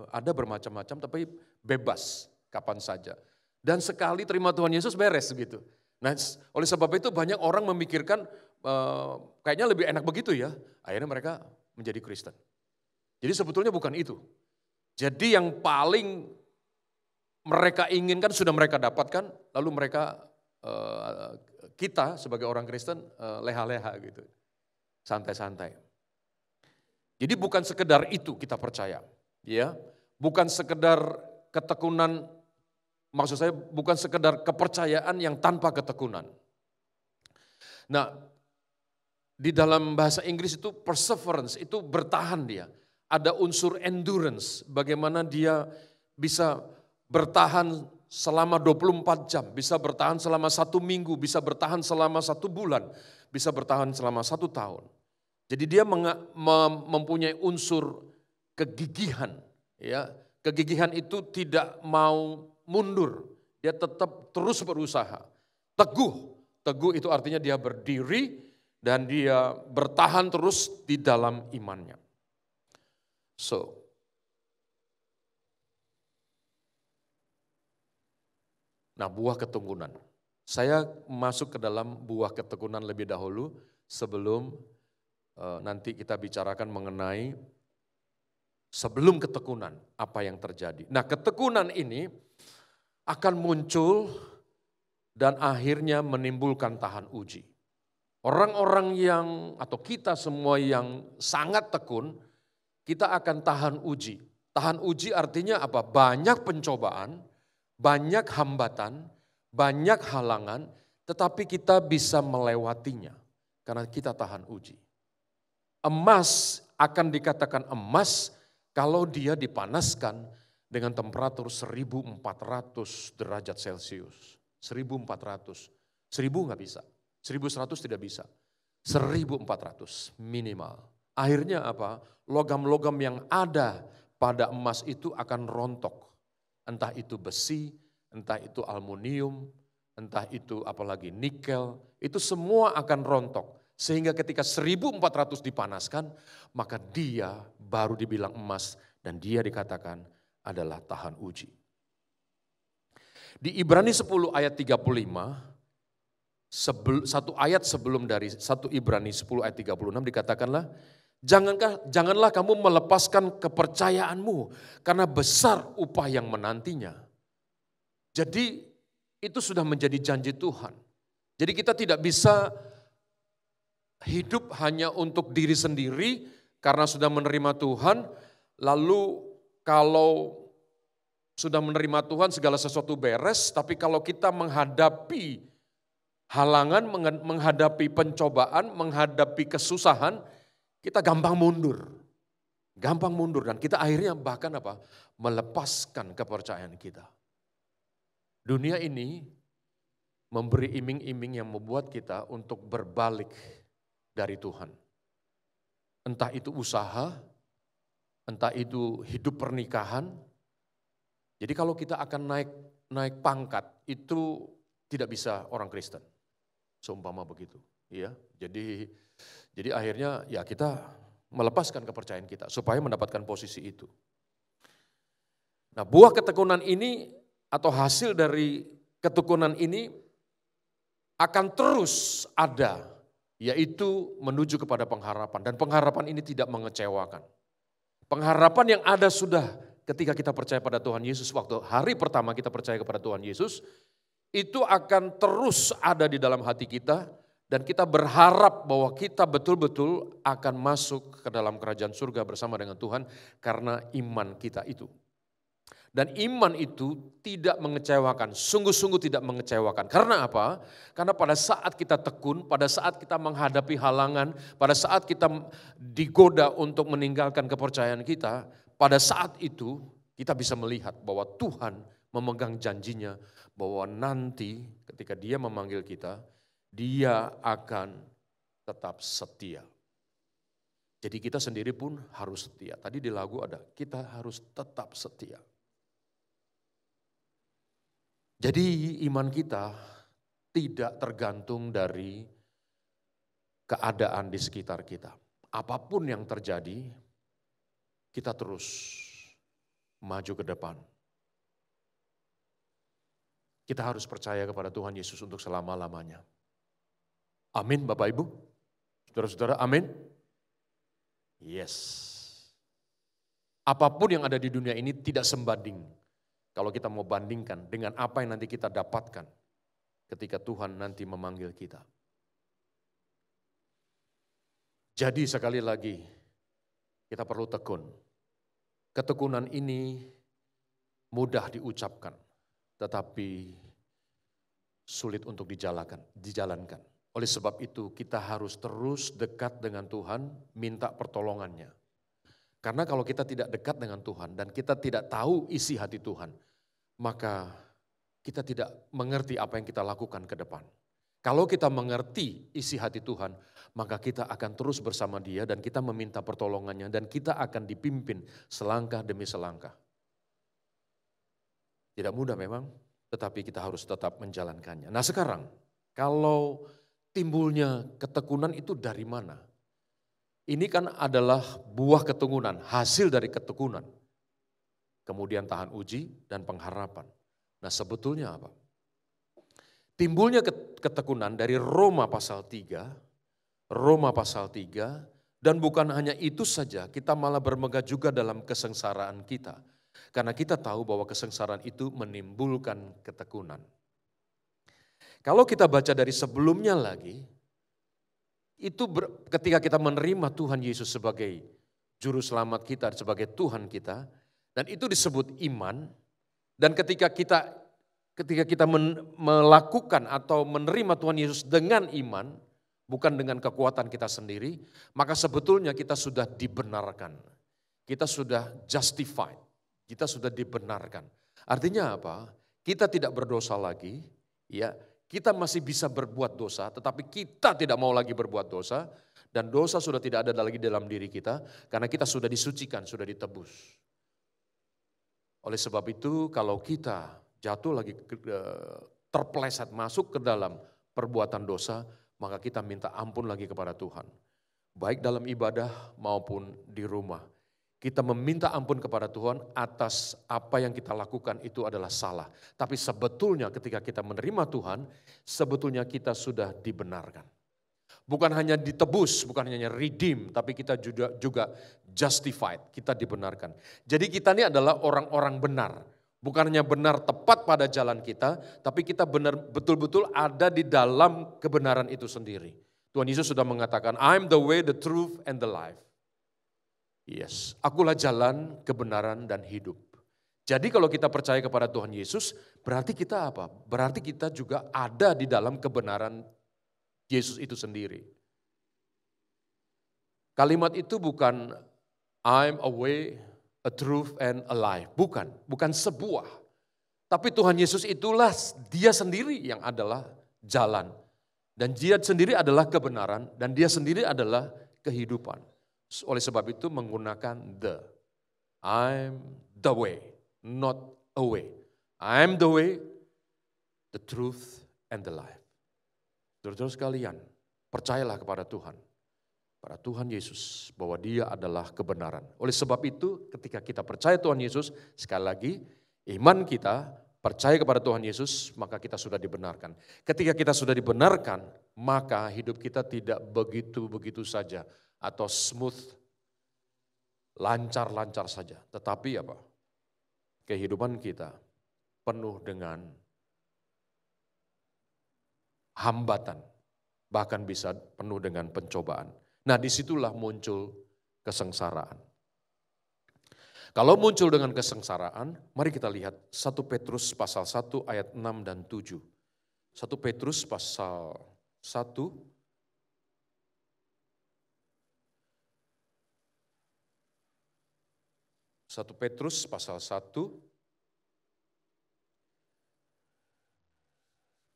ada bermacam-macam, tapi bebas kapan saja. Dan sekali terima Tuhan Yesus beres gitu. Nah, oleh sebab itu banyak orang memikirkan kayaknya lebih enak begitu ya. Akhirnya mereka menjadi Kristen. Jadi sebetulnya bukan itu. Jadi yang paling mereka inginkan sudah mereka dapatkan, lalu mereka kita sebagai orang Kristen leha-leha gitu, santai-santai. Jadi bukan sekedar itu kita percaya, ya, bukan sekedar ketekunan, maksud saya bukan sekedar kepercayaan yang tanpa ketekunan. Nah, di dalam bahasa Inggris itu perseverance, itu bertahan dia. Ada unsur endurance, bagaimana dia bisa bertahan selama 24 jam, bisa bertahan selama 1 minggu, bisa bertahan selama 1 bulan, bisa bertahan selama 1 tahun. Jadi dia mempunyai unsur kegigihan, ya. Kegigihan itu tidak mau mundur, dia tetap terus berusaha. Teguh itu artinya dia berdiri dan dia bertahan terus di dalam imannya. Nah, buah ketekunan. Saya masuk ke dalam buah ketekunan lebih dahulu sebelum nanti kita bicarakan mengenai sebelum ketekunan apa yang terjadi. Nah, ketekunan ini akan muncul dan akhirnya menimbulkan tahan uji. Orang-orang yang atau kita semua yang sangat tekun, kita akan tahan uji. Tahan uji artinya apa? Banyak pencobaan, banyak hambatan, banyak halangan, tetapi kita bisa melewatinya karena kita tahan uji. Emas akan dikatakan emas kalau dia dipanaskan dengan temperatur 1400 derajat Celcius. 1400, 1000 nggak bisa, 1100 tidak bisa, 1400 minimal. Akhirnya apa? Logam-logam yang ada pada emas itu akan rontok. Entah itu besi, entah itu aluminium, entah itu apalagi nikel, itu semua akan rontok. Sehingga ketika 1400 dipanaskan, maka dia baru dibilang emas dan dia dikatakan adalah tahan uji. Di Ibrani 10 ayat 35, satu ayat sebelum dari 1 Ibrani 10 ayat 36 dikatakanlah, janganlah kamu melepaskan kepercayaanmu karena besar upah yang menantinya. Jadi itu sudah menjadi janji Tuhan. Jadi kita tidak bisa hidup hanya untuk diri sendiri karena sudah menerima Tuhan, lalu kalau sudah menerima Tuhan, segala sesuatu beres, tapi kalau kita menghadapi halangan, menghadapi pencobaan, menghadapi kesusahan, kita gampang mundur. Gampang mundur dan kita akhirnya bahkan melepaskan kepercayaan kita. Dunia ini memberi iming-iming yang membuat kita untuk berbalik dari Tuhan. Entah itu usaha, entah itu hidup pernikahan. Jadi kalau kita akan naik pangkat, itu tidak bisa orang Kristen. Seumpama begitu, ya. Jadi akhirnya ya kita melepaskan kepercayaan kita supaya mendapatkan posisi itu. Nah, buah ketekunan ini atau hasil dari ketekunan ini akan terus ada, yaitu menuju kepada pengharapan. Dan pengharapan ini tidak mengecewakan. Pengharapan yang ada sudah ketika kita percaya pada Tuhan Yesus, waktu hari pertama kita percaya kepada Tuhan Yesus, itu akan terus ada di dalam hati kita. Dan kita berharap bahwa kita betul-betul akan masuk ke dalam kerajaan surga bersama dengan Tuhan karena iman kita itu. Dan iman itu tidak mengecewakan, sungguh-sungguh tidak mengecewakan. Karena apa? Karena pada saat kita tekun, pada saat kita menghadapi halangan, pada saat kita digoda untuk meninggalkan kepercayaan kita, pada saat itu kita bisa melihat bahwa Tuhan memegang janjinya bahwa nanti ketika Dia memanggil kita, Dia akan tetap setia. Jadi kita sendiri pun harus setia. Tadi di lagu ada, kita harus tetap setia. Jadi iman kita tidak tergantung dari keadaan di sekitar kita. Apapun yang terjadi, kita terus maju ke depan. Kita harus percaya kepada Tuhan Yesus untuk selama-lamanya. Amin Bapak Ibu, saudara-saudara, amin. Yes. Apapun yang ada di dunia ini tidak sebanding kalau kita mau bandingkan dengan apa yang nanti kita dapatkan ketika Tuhan nanti memanggil kita. Jadi sekali lagi kita perlu tekun. Ketekunan ini mudah diucapkan, tetapi sulit untuk dijalankan. Oleh sebab itu kita harus terus dekat dengan Tuhan, minta pertolongannya. Karena kalau kita tidak dekat dengan Tuhan dan kita tidak tahu isi hati Tuhan, maka kita tidak mengerti apa yang kita lakukan ke depan. Kalau kita mengerti isi hati Tuhan, maka kita akan terus bersama Dia dan kita meminta pertolongannya dan kita akan dipimpin selangkah demi selangkah. Tidak mudah memang, tetapi kita harus tetap menjalankannya. Nah sekarang, kalau timbulnya ketekunan itu dari mana? Ini kan adalah buah ketekunan, hasil dari ketekunan. Kemudian tahan uji dan pengharapan. Nah sebetulnya apa? Timbulnya ketekunan dari Roma pasal 3, dan bukan hanya itu saja, kita malah bermegah juga dalam kesengsaraan kita. Karena kita tahu bahwa kesengsaraan itu menimbulkan ketekunan. Kalau kita baca dari sebelumnya lagi, itu ketika kita menerima Tuhan Yesus sebagai juru selamat kita, sebagai Tuhan kita, dan itu disebut iman, dan ketika kita melakukan atau menerima Tuhan Yesus dengan iman, bukan dengan kekuatan kita sendiri, maka sebetulnya kita sudah dibenarkan. Kita sudah justified, kita sudah dibenarkan. Artinya apa? Kita tidak berdosa lagi, ya. Kita masih bisa berbuat dosa, tetapi kita tidak mau lagi berbuat dosa, dan dosa sudah tidak ada lagi dalam diri kita, karena kita sudah disucikan, sudah ditebus. Oleh sebab itu, kalau kita jatuh lagi terpeleset masuk ke dalam perbuatan dosa, maka kita minta ampun lagi kepada Tuhan. Baik dalam ibadah maupun di rumah. Kita meminta ampun kepada Tuhan atas apa yang kita lakukan itu adalah salah. Tapi sebetulnya ketika kita menerima Tuhan, sebetulnya kita sudah dibenarkan. Bukan hanya ditebus, bukan hanya redeem, tapi kita juga justified, kita dibenarkan. Jadi kita ini adalah orang-orang benar. Bukan hanya benar tepat pada jalan kita, tapi kita benar betul-betul ada di dalam kebenaran itu sendiri. Tuhan Yesus sudah mengatakan, I'm the way, the truth, and the life. Yes, akulah jalan, kebenaran, dan hidup. Jadi kalau kita percaya kepada Tuhan Yesus, berarti kita apa? Berarti kita juga ada di dalam kebenaran Yesus itu sendiri. Kalimat itu bukan I'm a way, a truth, and a life. Bukan sebuah. Tapi Tuhan Yesus itulah dia sendiri yang adalah jalan. Dan dia sendiri adalah kebenaran, dan dia sendiri adalah kehidupan. Oleh sebab itu menggunakan the. I'm the way, not a way. I'm the way, the truth, and the life. Saudara-saudara sekalian, percayalah kepada Tuhan. Pada Tuhan Yesus, bahwa dia adalah kebenaran. Oleh sebab itu ketika kita percaya Tuhan Yesus, sekali lagi iman kita percaya kepada Tuhan Yesus, maka kita sudah dibenarkan. Ketika kita sudah dibenarkan, maka hidup kita tidak begitu-begitu saja atau smooth, lancar-lancar saja. Tetapi apa? Kehidupan kita penuh dengan hambatan, bahkan bisa penuh dengan pencobaan. Nah, disitulah muncul kesengsaraan. Kalau muncul dengan kesengsaraan, mari kita lihat 1 Petrus pasal 1 ayat 6 dan 7. 1 Petrus pasal 1 Petrus pasal 1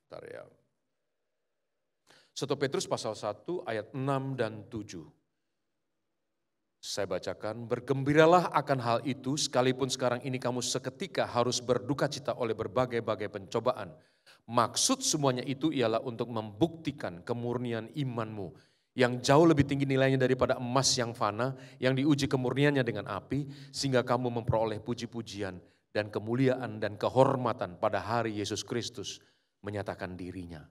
Bentar ya. 1 Petrus pasal 1 ayat 6 dan 7. Saya bacakan, bergembiralah akan hal itu sekalipun sekarang ini kamu seketika harus berduka cita oleh berbagai-bagai pencobaan. Maksud semuanya itu ialah untuk membuktikan kemurnian imanmu yang jauh lebih tinggi nilainya daripada emas yang fana yang diuji kemurniannya dengan api sehingga kamu memperoleh puji-pujian dan kemuliaan dan kehormatan pada hari Yesus Kristus menyatakan dirinya.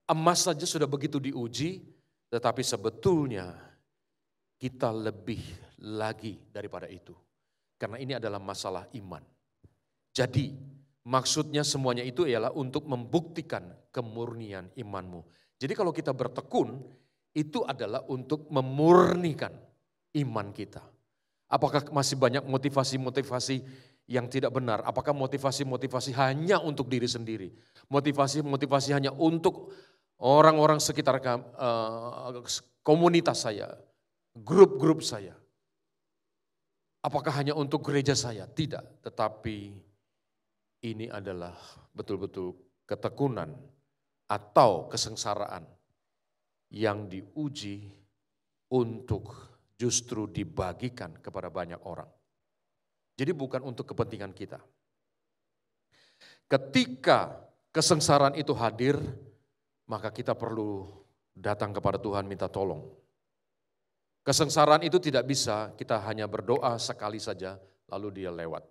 Emas saja sudah begitu diuji, tetapi sebetulnya kita lebih lagi daripada itu. Karena ini adalah masalah iman. Jadi maksudnya semuanya itu ialah untuk membuktikan kemurnian imanmu. Jadi kalau kita bertekun, itu adalah untuk memurnikan iman kita. Apakah masih banyak motivasi-motivasi yang tidak benar? Apakah motivasi-motivasi hanya untuk diri sendiri? Motivasi-motivasi hanya untuk orang-orang sekitar komunitas saya, grup-grup saya. Apakah hanya untuk gereja saya? Tidak, tetapi ini adalah betul-betul ketekunan atau kesengsaraan yang diuji untuk justru dibagikan kepada banyak orang. Jadi bukan untuk kepentingan kita. Ketika kesengsaraan itu hadir, maka kita perlu datang kepada Tuhan minta tolong. Kesengsaraan itu tidak bisa kita hanya berdoa sekali saja lalu dia lewat.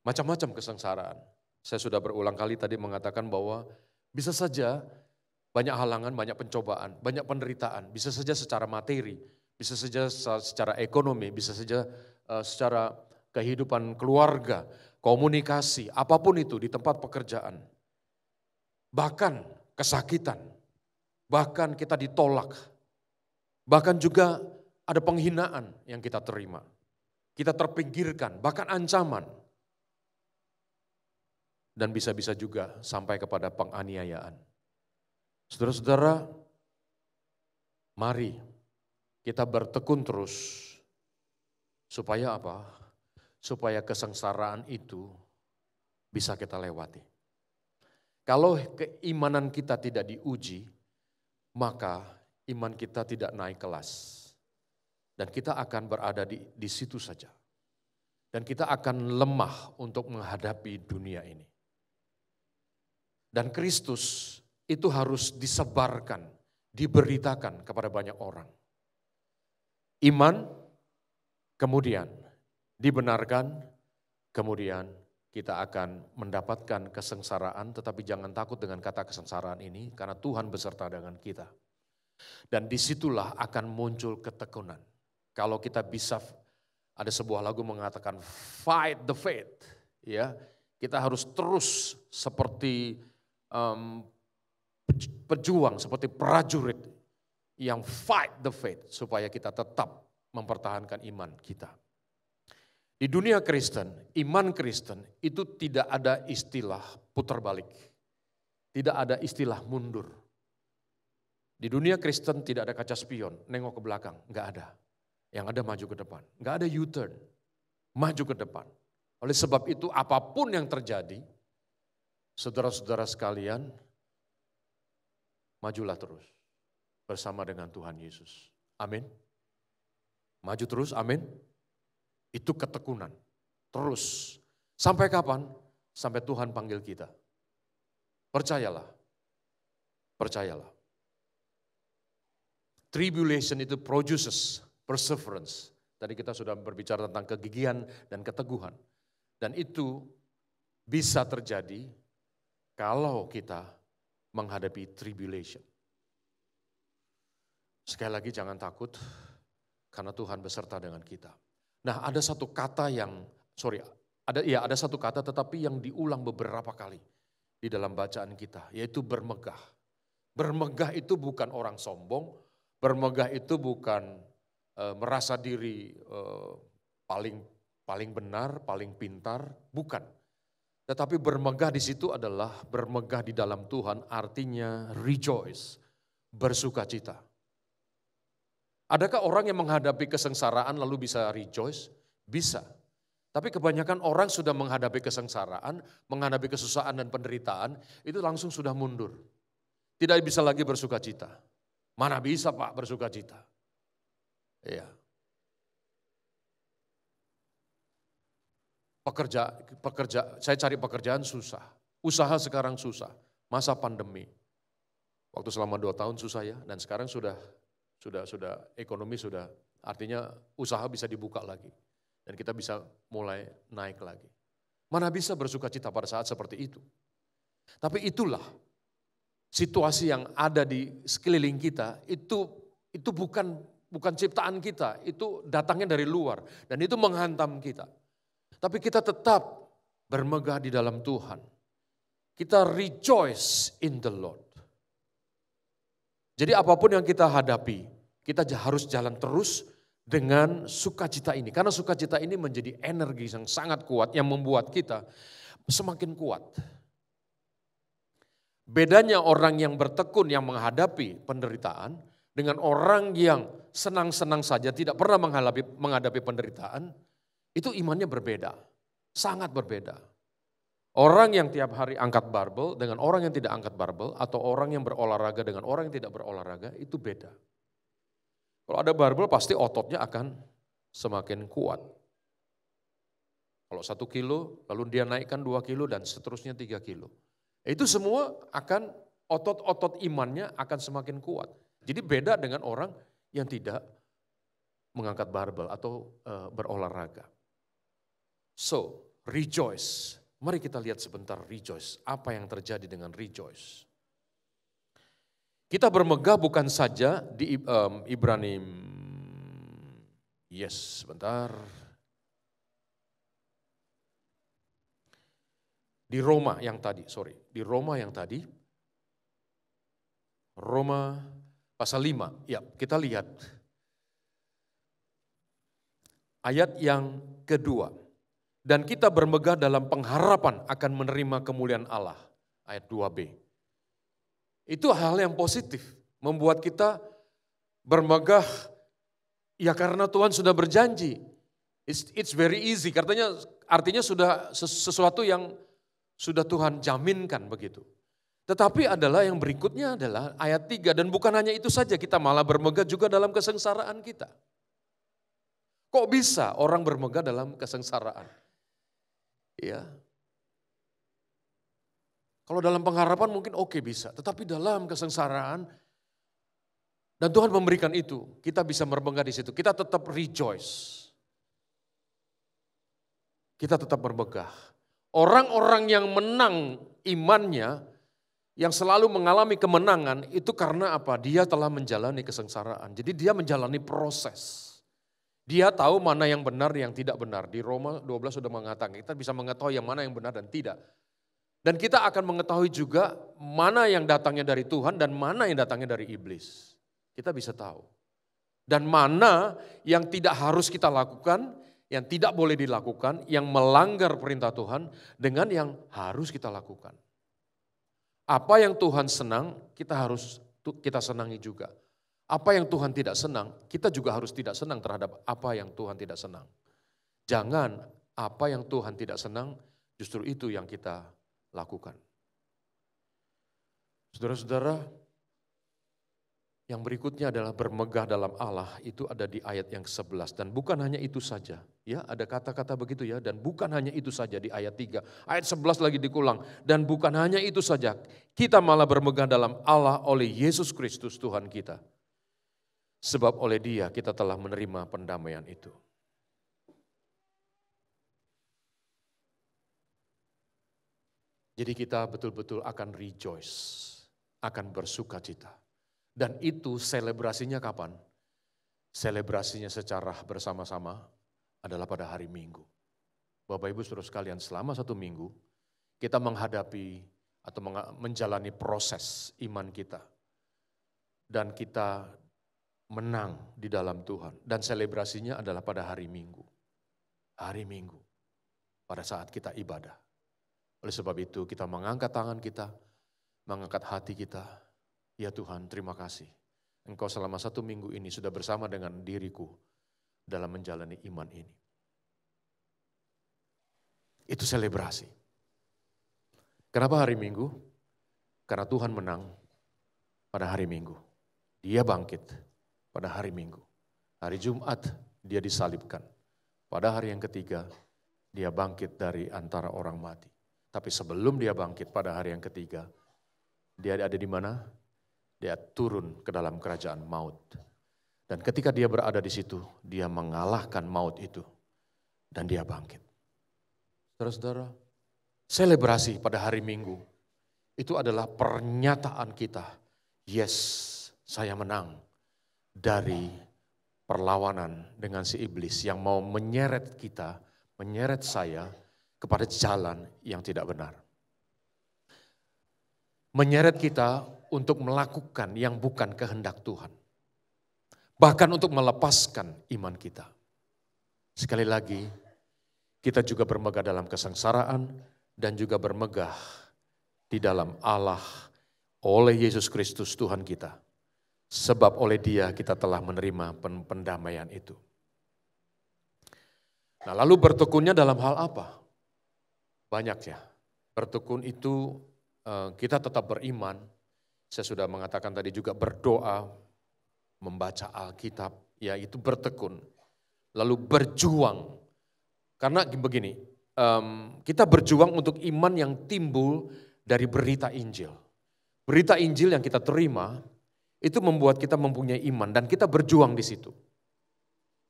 Macam-macam kesengsaraan. Saya sudah berulang kali tadi mengatakan bahwa bisa saja banyak halangan, banyak pencobaan, banyak penderitaan. Bisa saja secara materi, bisa saja secara ekonomi, bisa saja secara kehidupan keluarga, komunikasi, apapun itu di tempat pekerjaan. Bahkan kesakitan, bahkan kita ditolak, bahkan juga ada penghinaan yang kita terima. Kita terpinggirkan, bahkan ancaman. Dan bisa-bisa juga sampai kepada penganiayaan. Saudara-saudara, mari kita bertekun terus. Supaya apa? Supaya kesengsaraan itu bisa kita lewati. Kalau keimanan kita tidak diuji, maka iman kita tidak naik kelas. Dan kita akan berada di situ saja. Dan kita akan lemah untuk menghadapi dunia ini. Dan Kristus itu harus disebarkan, diberitakan kepada banyak orang. Iman, kemudian dibenarkan, kemudian kita akan mendapatkan kesengsaraan, tetapi jangan takut dengan kata kesengsaraan ini, karena Tuhan beserta dengan kita. Dan disitulah akan muncul ketekunan. Kalau kita bisa, ada sebuah lagu mengatakan fight the faith, ya, kita harus terus seperti pejuang, seperti prajurit yang fight the faith supaya kita tetap mempertahankan iman kita. Di dunia Kristen, iman Kristen itu tidak ada istilah putar balik. Tidak ada istilah mundur. Di dunia Kristen tidak ada kaca spion, nengok ke belakang, enggak ada. Yang ada maju ke depan, enggak ada U-turn, maju ke depan. Oleh sebab itu apapun yang terjadi, saudara-saudara sekalian, majulah terus bersama dengan Tuhan Yesus. Amin. Maju terus, amin. Itu ketekunan. Terus. Sampai kapan? Sampai Tuhan panggil kita. Percayalah. Percayalah. Tribulation itu produces perseverance. Tadi kita sudah berbicara tentang kegigihan dan keteguhan. Dan itu bisa terjadi kalau kita menghadapi tribulation. Sekali lagi jangan takut karena Tuhan beserta dengan kita. Nah, ada satu kata ada satu kata tetapi yang diulang beberapa kali di dalam bacaan kita, yaitu bermegah. Bermegah itu bukan orang sombong, bermegah itu bukan merasa diri paling benar, paling pintar, bukan. Tetapi bermegah di situ adalah bermegah di dalam Tuhan, artinya rejoice, bersukacita. Adakah orang yang menghadapi kesengsaraan lalu bisa rejoice? Bisa. Tapi kebanyakan orang sudah menghadapi kesengsaraan, menghadapi kesusahan dan penderitaan, itu langsung sudah mundur. Tidak bisa lagi bersukacita. Mana bisa Pak bersukacita? Iya. Saya cari pekerjaan susah. Usaha sekarang susah. Masa pandemi. Waktu selama 2 tahun susah ya, dan sekarang sudah ekonomi sudah, artinya usaha bisa dibuka lagi. Dan kita bisa mulai naik lagi. Mana bisa bersukacita pada saat seperti itu. Tapi itulah situasi yang ada di sekeliling kita, itu bukan ciptaan kita, itu datangnya dari luar. Dan itu menghantam kita. Tapi kita tetap bermegah di dalam Tuhan. Kita rejoice in the Lord. Jadi apapun yang kita hadapi, kita harus jalan terus dengan sukacita ini. Karena sukacita ini menjadi energi yang sangat kuat yang membuat kita semakin kuat. Bedanya orang yang bertekun yang menghadapi penderitaan dengan orang yang senang-senang saja tidak pernah menghadapi penderitaan, itu imannya berbeda, sangat berbeda. Orang yang tiap hari angkat barbel dengan orang yang tidak angkat barbel, atau orang yang berolahraga dengan orang yang tidak berolahraga, itu beda. Kalau ada barbel pasti ototnya akan semakin kuat. Kalau 1 kilo, lalu dia naikkan 2 kilo dan seterusnya 3 kilo. Itu semua akan, otot-otot imannya akan semakin kuat. Jadi beda dengan orang yang tidak mengangkat barbel atau berolahraga. So, rejoice. Mari kita lihat sebentar rejoice. Apa yang terjadi dengan rejoice? Kita bermegah bukan saja di Ibrani, sebentar. Di Roma yang tadi, Roma pasal 5, ya kita lihat. Ayat yang kedua. Dan kita bermegah dalam pengharapan akan menerima kemuliaan Allah. Ayat 2b. Itu hal yang positif. Membuat kita bermegah. Ya karena Tuhan sudah berjanji. It's very easy. Artinya sudah sesuatu yang sudah Tuhan jaminkan begitu. Tetapi adalah yang berikutnya adalah ayat 3. Dan bukan hanya itu saja, kita malah bermegah juga dalam kesengsaraan kita. Kok bisa orang bermegah dalam kesengsaraan? Ya. Kalau dalam pengharapan mungkin oke bisa, tetapi dalam kesengsaraan dan Tuhan memberikan itu, kita bisa bermegah di situ. Kita tetap rejoice. Kita tetap bermegah. Orang-orang yang menang imannya, yang selalu mengalami kemenangan itu karena apa? Dia telah menjalani kesengsaraan. Jadi dia menjalani proses. Dia tahu mana yang benar, yang tidak benar. Di Roma 12 sudah mengatakan, kita bisa mengetahui yang mana yang benar dan tidak. Dan kita akan mengetahui juga mana yang datangnya dari Tuhan dan mana yang datangnya dari iblis. Kita bisa tahu. Dan mana yang tidak harus kita lakukan, yang tidak boleh dilakukan, yang melanggar perintah Tuhan, dengan yang harus kita lakukan. Apa yang Tuhan senang, kita senangi juga. Apa yang Tuhan tidak senang, kita juga harus tidak senang terhadap apa yang Tuhan tidak senang. Jangan apa yang Tuhan tidak senang, justru itu yang kita lakukan. Saudara-saudara, yang berikutnya adalah bermegah dalam Allah, itu ada di ayat yang ke-11. Dan bukan hanya itu saja, ya ada kata-kata begitu ya, dan bukan hanya itu saja di ayat 3. Ayat 11 lagi dikulang, dan bukan hanya itu saja, kita malah bermegah dalam Allah oleh Yesus Kristus Tuhan kita. Sebab oleh Dia kita telah menerima pendamaian itu. Jadi kita betul-betul akan rejoice, akan bersuka cita. Dan itu selebrasinya kapan? Selebrasinya secara bersama-sama adalah pada hari Minggu. Bapak Ibu Saudara sekalian, selama 1 minggu kita menghadapi atau menjalani proses iman kita. Dan kita menang di dalam Tuhan. Dan selebrasinya adalah pada hari Minggu. Hari Minggu, pada saat kita ibadah. Oleh sebab itu kita mengangkat tangan kita, mengangkat hati kita. Ya Tuhan, terima kasih. Engkau selama 1 minggu ini sudah bersama dengan diriku dalam menjalani iman ini. Itu selebrasi. Kenapa hari Minggu? Karena Tuhan menang pada hari Minggu. Dia bangkit pada hari Minggu. Hari Jumat dia disalibkan. Pada hari yang ketiga dia bangkit dari antara orang mati. Tapi sebelum dia bangkit pada hari yang ketiga, dia ada di mana? Dia turun ke dalam kerajaan maut. Dan ketika dia berada di situ, dia mengalahkan maut itu. Dan dia bangkit. Saudara-saudara, selebrasi pada hari Minggu, itu adalah pernyataan kita. Yes, saya menang dari perlawanan dengan si iblis yang mau menyeret kita, menyeret saya kepada jalan yang tidak benar. Menyeret kita untuk melakukan yang bukan kehendak Tuhan. Bahkan untuk melepaskan iman kita. Sekali lagi, kita juga bermegah dalam kesengsaraan dan juga bermegah di dalam Allah oleh Yesus Kristus Tuhan kita. Sebab oleh Dia kita telah menerima pendamaian itu. Nah, lalu bertekunnya dalam hal apa? Banyak ya. Bertekun itu kita tetap beriman. Saya sudah mengatakan tadi juga berdoa, membaca Alkitab, ya itu bertekun. Lalu berjuang. Karena begini, kita berjuang untuk iman yang timbul dari berita Injil. Berita Injil yang kita terima, itu membuat kita mempunyai iman dan kita berjuang di situ.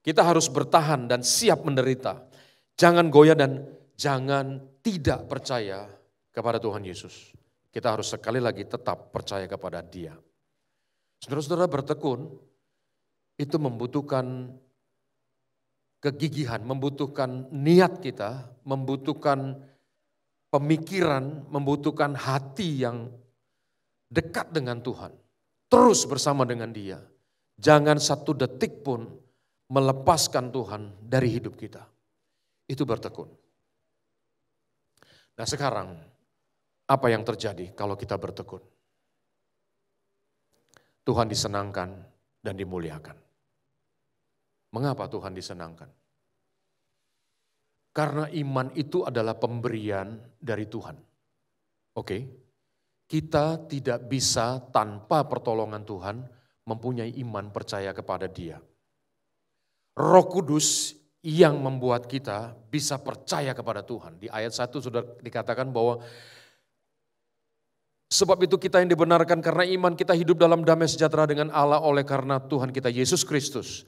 Kita harus bertahan dan siap menderita. Jangan goyah dan jangan tidak percaya kepada Tuhan Yesus. Kita harus sekali lagi tetap percaya kepada Dia. Saudara-saudara, bertekun itu membutuhkan kegigihan, membutuhkan niat kita, membutuhkan pemikiran, membutuhkan hati yang dekat dengan Tuhan. Terus bersama dengan Dia. Jangan 1 detik pun melepaskan Tuhan dari hidup kita. Itu bertekun. Nah sekarang, apa yang terjadi kalau kita bertekun? Tuhan disenangkan dan dimuliakan. Mengapa Tuhan disenangkan? Karena iman itu adalah pemberian dari Tuhan. Oke? Kita tidak bisa tanpa pertolongan Tuhan mempunyai iman percaya kepada Dia. Roh Kudus yang membuat kita bisa percaya kepada Tuhan. Di ayat 1 sudah dikatakan bahwa sebab itu kita yang dibenarkan karena iman kita hidup dalam damai sejahtera dengan Allah oleh karena Tuhan kita Yesus Kristus.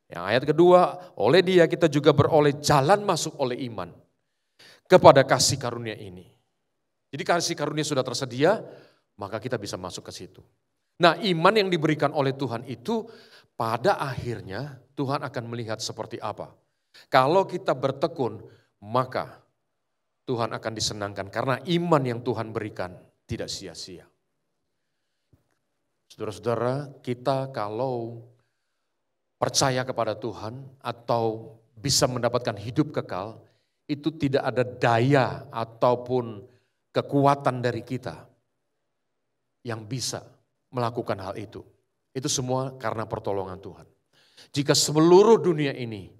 Yang ayat kedua, oleh Dia kita juga beroleh jalan masuk oleh iman kepada kasih karunia ini. Jadi kasih karunia sudah tersedia, maka kita bisa masuk ke situ. Nah, iman yang diberikan oleh Tuhan itu pada akhirnya Tuhan akan melihat seperti apa. Kalau kita bertekun, maka Tuhan akan disenangkan karena iman yang Tuhan berikan tidak sia-sia. Saudara-saudara, kita kalau percaya kepada Tuhan atau bisa mendapatkan hidup kekal, itu tidak ada daya ataupun kekuatan dari kita yang bisa melakukan hal itu. Itu semua karena pertolongan Tuhan. Jika seluruh dunia ini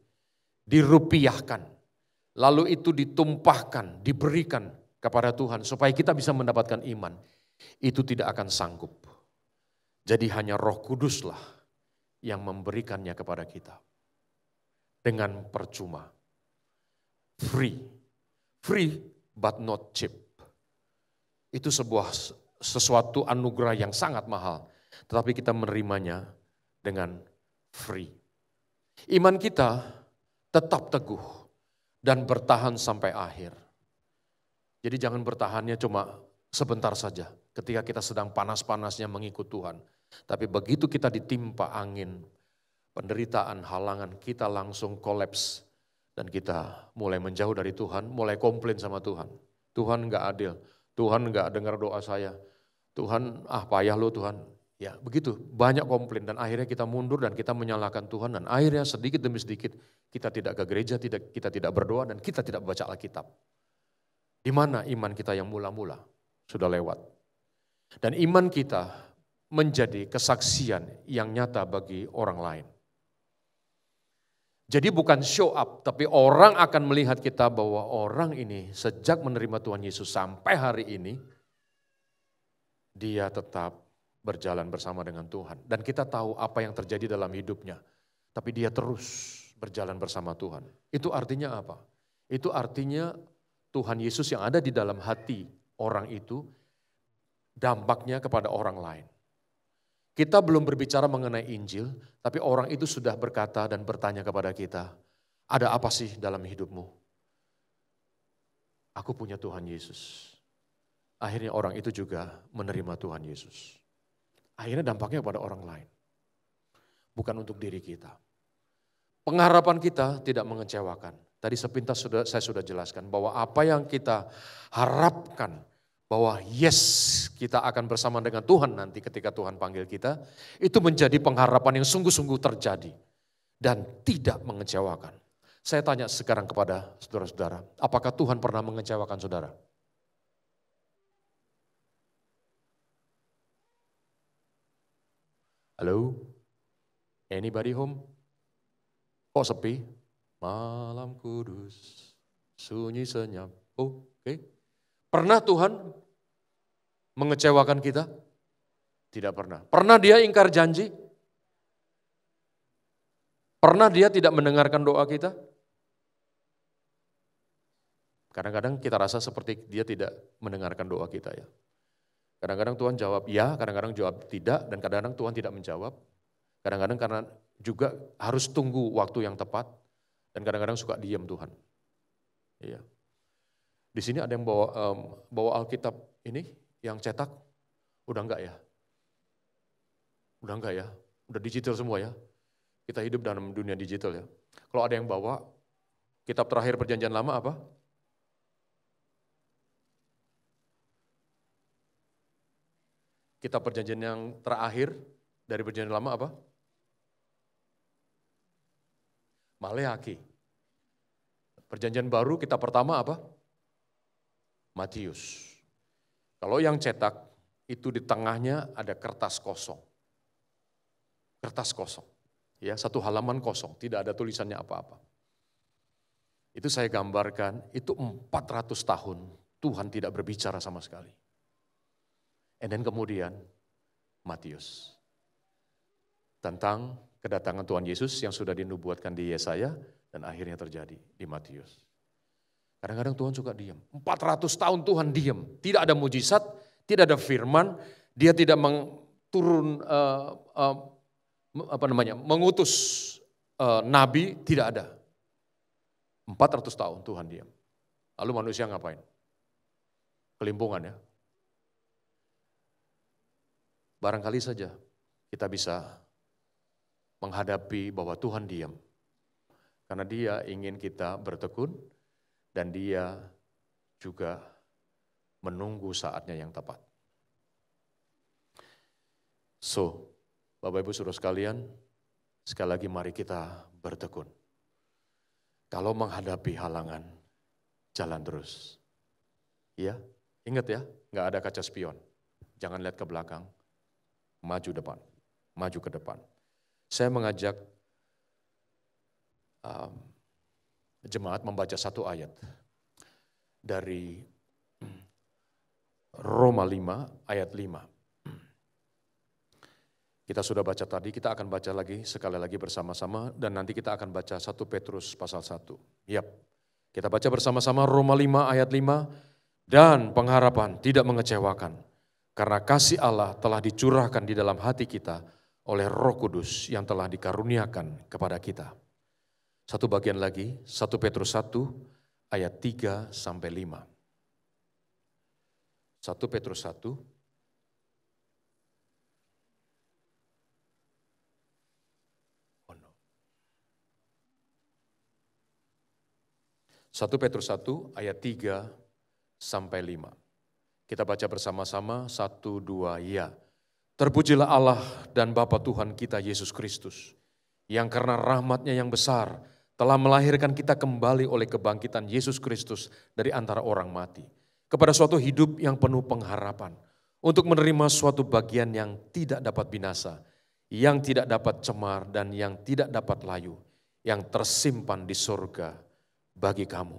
dirupiahkan, lalu itu ditumpahkan, diberikan kepada Tuhan supaya kita bisa mendapatkan iman, itu tidak akan sanggup. Jadi hanya Roh Kuduslah yang memberikannya kepada kita. Dengan percuma. Free but not cheap. Itu sesuatu anugerah yang sangat mahal. Tetapi kita menerimanya dengan free. Iman kita tetap teguh dan bertahan sampai akhir. Jadi jangan bertahannya cuma sebentar saja ketika kita sedang panas-panasnya mengikut Tuhan. Tapi begitu kita ditimpa angin, penderitaan, halangan, kita langsung kolaps. Dan kita mulai menjauh dari Tuhan, mulai komplain sama Tuhan. Tuhan enggak adil, Tuhan enggak dengar doa saya. Tuhan, payah lo Tuhan. Ya begitu, banyak komplain dan akhirnya kita mundur dan kita menyalahkan Tuhan. Dan akhirnya sedikit demi sedikit kita tidak ke gereja, kita tidak berdoa dan kita tidak baca Alkitab. Di mana iman kita yang mula-mula sudah lewat. Dan iman kita menjadi kesaksian yang nyata bagi orang lain. Jadi bukan show up, tapi orang akan melihat kita bahwa orang ini sejak menerima Tuhan Yesus sampai hari ini, dia tetap berjalan bersama dengan Tuhan. Dan kita tahu apa yang terjadi dalam hidupnya, tapi dia terus berjalan bersama Tuhan. Itu artinya apa? Itu artinya Tuhan Yesus yang ada di dalam hati orang itu, dampaknya kepada orang lain. Kita belum berbicara mengenai Injil, tapi orang itu sudah berkata dan bertanya kepada kita, ada apa sih dalam hidupmu? Aku punya Tuhan Yesus. Akhirnya orang itu juga menerima Tuhan Yesus. Akhirnya dampaknya kepada orang lain. Bukan untuk diri kita. Pengharapan kita tidak mengecewakan. Tadi sepintas saya sudah jelaskan bahwa apa yang kita harapkan, bahwa yes kita akan bersama dengan Tuhan nanti ketika Tuhan panggil kita, itu menjadi pengharapan yang sungguh-sungguh terjadi dan tidak mengecewakan. Saya tanya sekarang kepada saudara-saudara, apakah Tuhan pernah mengecewakan saudara? Halo? Anybody home? Kok sepi? Malam kudus, sunyi senyap. Oke. Pernah Tuhan mengecewakan kita? Tidak pernah. Pernah dia ingkar janji? Pernah dia tidak mendengarkan doa kita? Kadang-kadang kita rasa seperti dia tidak mendengarkan doa kita ya. Kadang-kadang Tuhan jawab ya, kadang-kadang jawab tidak, dan kadang-kadang Tuhan tidak menjawab. Kadang-kadang karena juga harus tunggu waktu yang tepat, dan kadang-kadang suka diam Tuhan. Iya. Di sini ada yang bawa Alkitab ini, yang cetak, udah enggak ya? Udah enggak ya? Udah digital semua ya? Kita hidup dalam dunia digital ya. Kalau ada yang bawa, kitab terakhir perjanjian lama apa? Kitab perjanjian yang terakhir dari perjanjian lama apa? Maleaki. Perjanjian baru kitab pertama apa? Matius. Kalau yang cetak itu di tengahnya ada kertas kosong. Kertas kosong. Ya, satu halaman kosong, tidak ada tulisannya apa-apa. Itu saya gambarkan, itu 400 tahun Tuhan tidak berbicara sama sekali. Dan kemudian Matius. Tentang kedatangan Tuhan Yesus yang sudah dinubuatkan di Yesaya dan akhirnya terjadi di Matius. Kadang-kadang Tuhan suka diam. 400 tahun Tuhan diam. Tidak ada mujizat, tidak ada firman, dia tidak mengutus nabi, tidak ada. 400 tahun Tuhan diam. Lalu manusia ngapain? Kelimpungan ya. Barangkali saja kita bisa menghadapi bahwa Tuhan diam. Karena dia ingin kita bertekun dan dia juga menunggu saatnya yang tepat. So, Bapak Ibu Saudara sekalian, sekali lagi mari kita bertekun. Kalau menghadapi halangan, jalan terus. Iya, ingat ya, nggak ada kaca spion. Jangan lihat ke belakang, maju depan, maju ke depan. Saya mengajak jemaat membaca satu ayat dari Roma 5 ayat 5. Kita sudah baca tadi, kita akan baca lagi sekali lagi bersama-sama dan nanti kita akan baca 1 Petrus pasal 1. Yap. Kita baca bersama-sama Roma 5 ayat 5. Dan pengharapan tidak mengecewakan karena kasih Allah telah dicurahkan di dalam hati kita oleh Roh Kudus yang telah dikaruniakan kepada kita. Satu bagian lagi, 1 Petrus 1 ayat 3 sampai 5. 1 Petrus 1 1 Petrus 1 ayat 3 sampai 5. Kita baca bersama-sama 1, 2, ya. Terpujilah Allah dan Bapa Tuhan kita Yesus Kristus, yang karena rahmat-Nya yang besar telah melahirkan kita kembali oleh kebangkitan Yesus Kristus dari antara orang mati, kepada suatu hidup yang penuh pengharapan, untuk menerima suatu bagian yang tidak dapat binasa, yang tidak dapat cemar dan yang tidak dapat layu, yang tersimpan di surga bagi kamu,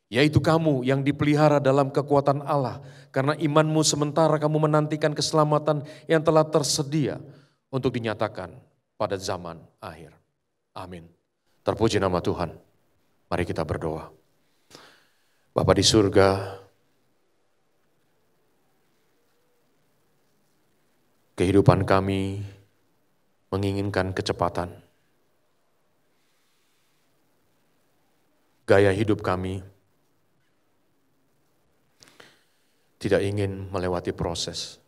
yaitu kamu yang dipelihara dalam kekuatan Allah, karena imanmu sementara kamu menantikan keselamatan yang telah tersedia untuk dinyatakan pada zaman akhir. Amin. Terpuji nama Tuhan. Mari kita berdoa. Bapa di surga, kehidupan kami menginginkan kecepatan. Gaya hidup kami tidak ingin melewati proses.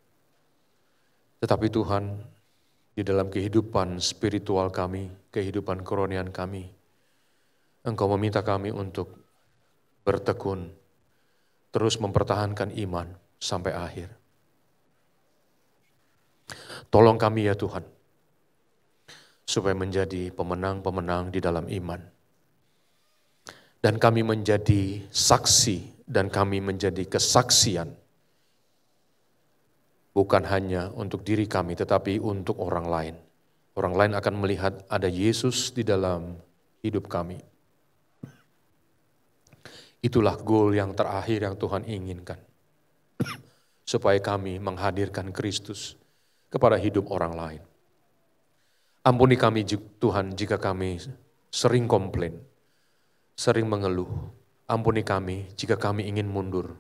Tetapi Tuhan, di dalam kehidupan spiritual kami, kehidupan kerohanian kami, Engkau meminta kami untuk bertekun, terus mempertahankan iman sampai akhir. Tolong kami ya Tuhan, supaya menjadi pemenang-pemenang di dalam iman. Dan kami menjadi saksi dan kami menjadi kesaksian. Bukan hanya untuk diri kami tetapi untuk orang lain. Orang lain akan melihat ada Yesus di dalam hidup kami. Itulah goal yang terakhir yang Tuhan inginkan. Supaya kami menghadirkan Kristus kepada hidup orang lain. Ampuni kami Tuhan jika kami sering komplain, sering mengeluh. Ampuni kami jika kami ingin mundur.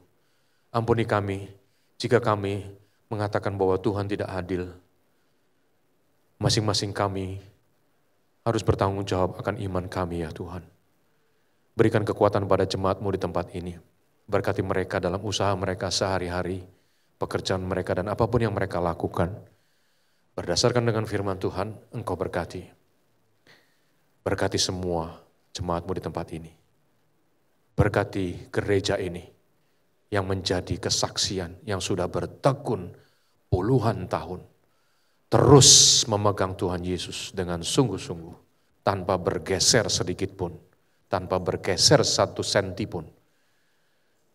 Ampuni kami jika kami mengatakan bahwa Tuhan tidak adil. Masing-masing kami harus bertanggung jawab akan iman kami ya Tuhan. Berikan kekuatan pada jemaat-Mu di tempat ini. Berkati mereka dalam usaha mereka sehari-hari, pekerjaan mereka dan apapun yang mereka lakukan. Berdasarkan dengan firman Tuhan, Engkau berkati. Berkati semua jemaat-Mu di tempat ini. Berkati gereja ini yang menjadi kesaksian yang sudah bertekun puluhan tahun. Terus memegang Tuhan Yesus dengan sungguh-sungguh tanpa bergeser sedikit pun, tanpa bergeser 1 senti pun.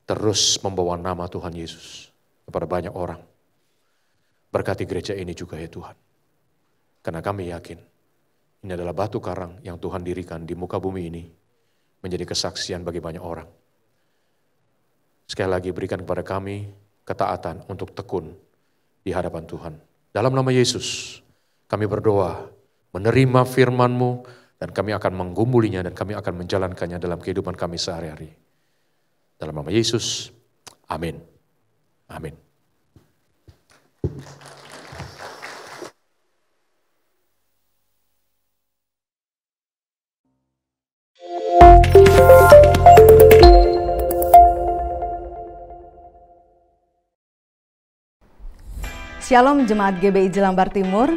Terus membawa nama Tuhan Yesus kepada banyak orang. Berkati gereja ini juga ya Tuhan. Karena kami yakin ini adalah batu karang yang Tuhan dirikan di muka bumi ini menjadi kesaksian bagi banyak orang. Sekali lagi berikan kepada kami ketaatan untuk tekun di hadapan Tuhan. Dalam nama Yesus kami berdoa menerima firman-Mu dan kami akan menggumulinya dan kami akan menjalankannya dalam kehidupan kami sehari-hari. Dalam nama Yesus, amin. Amin. Shalom Jemaat GBI Jelambar Timur.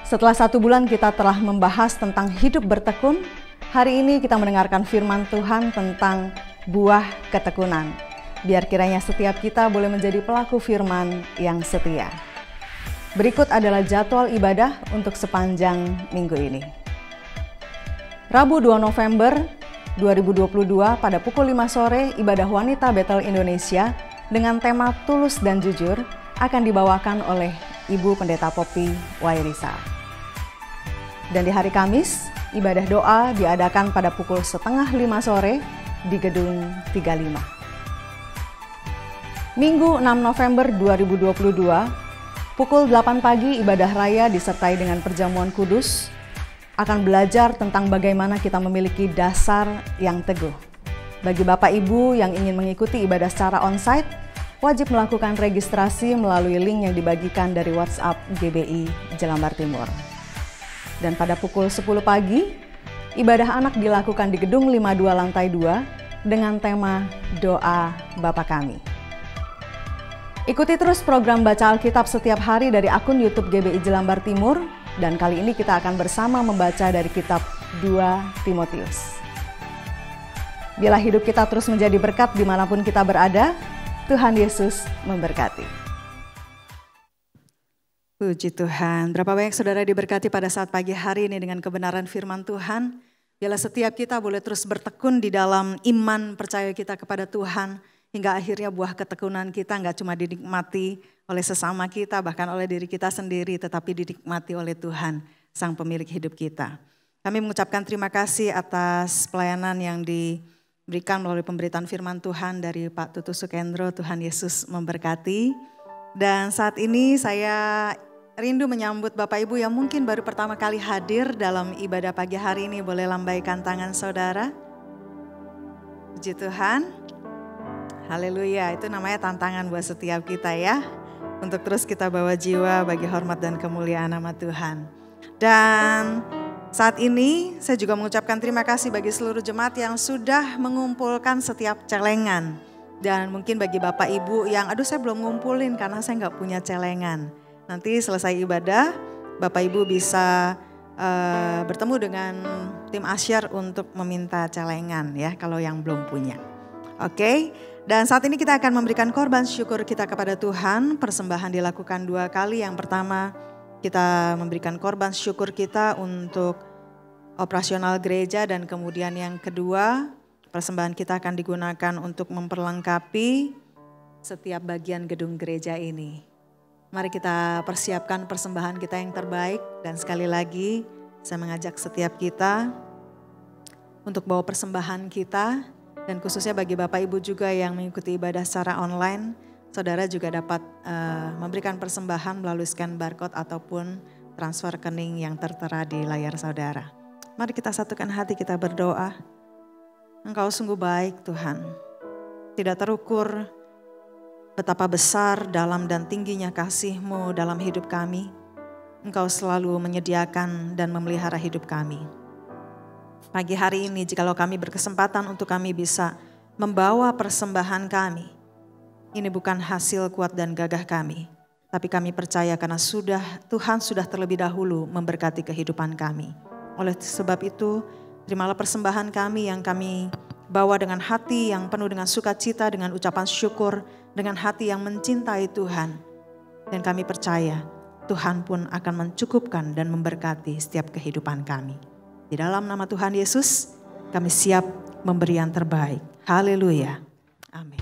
Setelah 1 bulan kita telah membahas tentang hidup bertekun, hari ini kita mendengarkan firman Tuhan tentang buah ketekunan. Biar kiranya setiap kita boleh menjadi pelaku firman yang setia. Berikut adalah jadwal ibadah untuk sepanjang minggu ini. Rabu 2 November 2022 pada pukul 5 sore ibadah wanita Bethel Indonesia dengan tema Tulus dan Jujur akan dibawakan oleh Ibu Pendeta Poppy Wairisa. Dan di hari Kamis, ibadah doa diadakan pada pukul 4:30 sore di Gedung 35. Minggu 6 November 2022, pukul 8 pagi ibadah raya disertai dengan perjamuan kudus akan belajar tentang bagaimana kita memiliki dasar yang teguh. Bagi Bapak Ibu yang ingin mengikuti ibadah secara onsite, wajib melakukan registrasi melalui link yang dibagikan dari WhatsApp GBI Jelambar Timur. Dan pada pukul 10 pagi, ibadah anak dilakukan di Gedung 52 lantai 2 dengan tema Doa Bapa Kami. Ikuti terus program Baca Alkitab setiap hari dari akun YouTube GBI Jelambar Timur, dan kali ini kita akan bersama membaca dari kitab 2 Timotius. Biarlah hidup kita terus menjadi berkat dimanapun kita berada. Tuhan Yesus memberkati. Puji Tuhan. Berapa banyak saudara diberkati pada saat pagi hari ini dengan kebenaran firman Tuhan. Biarlah setiap kita boleh terus bertekun di dalam iman percaya kita kepada Tuhan. Hingga akhirnya buah ketekunan kita nggak cuma dinikmati oleh sesama kita, bahkan oleh diri kita sendiri, tetapi dinikmati oleh Tuhan, Sang Pemilik hidup kita. Kami mengucapkan terima kasih atas pelayanan yang diberikan melalui pemberitaan firman Tuhan dari Pak Tutu Sukendro. Tuhan Yesus memberkati. Dan saat ini saya rindu menyambut Bapak Ibu yang mungkin baru pertama kali hadir dalam ibadah pagi hari ini. Boleh lambaikan tangan saudara. Puji Tuhan. Haleluya, itu namanya tantangan buat setiap kita ya. Untuk terus kita bawa jiwa bagi hormat dan kemuliaan nama Tuhan. Dan saat ini saya juga mengucapkan terima kasih bagi seluruh jemaat yang sudah mengumpulkan setiap celengan. Dan mungkin bagi Bapak Ibu yang aduh saya belum ngumpulin karena saya nggak punya celengan. Nanti selesai ibadah Bapak Ibu bisa bertemu dengan tim Asyar untuk meminta celengan ya kalau yang belum punya. Oke. Dan saat ini kita akan memberikan korban syukur kita kepada Tuhan. Persembahan dilakukan 2 kali. Yang pertama kita memberikan korban syukur kita untuk operasional gereja. Dan kemudian yang kedua persembahan kita akan digunakan untuk memperlengkapi setiap bagian gedung gereja ini. Mari kita persiapkan persembahan kita yang terbaik. Dan sekali lagi saya mengajak setiap kita untuk bawa persembahan kita. Dan khususnya bagi Bapak Ibu juga yang mengikuti ibadah secara online, saudara juga dapat memberikan persembahan melalui scan barcode ataupun transfer rekening yang tertera di layar saudara. Mari kita satukan hati, kita berdoa. Engkau sungguh baik Tuhan, tidak terukur betapa besar, dalam dan tingginya kasih-Mu dalam hidup kami. Engkau selalu menyediakan dan memelihara hidup kami. Pagi hari ini jikalau kami berkesempatan untuk kami bisa membawa persembahan kami. Ini bukan hasil kuat dan gagah kami. Tapi kami percaya karena Tuhan sudah terlebih dahulu memberkati kehidupan kami. Oleh sebab itu terimalah persembahan kami yang kami bawa dengan hati yang penuh dengan sukacita, dengan ucapan syukur, dengan hati yang mencintai Tuhan. Dan kami percaya Tuhan pun akan mencukupkan dan memberkati setiap kehidupan kami. Di dalam nama Tuhan Yesus, kami siap memberi yang terbaik. Haleluya. Amin.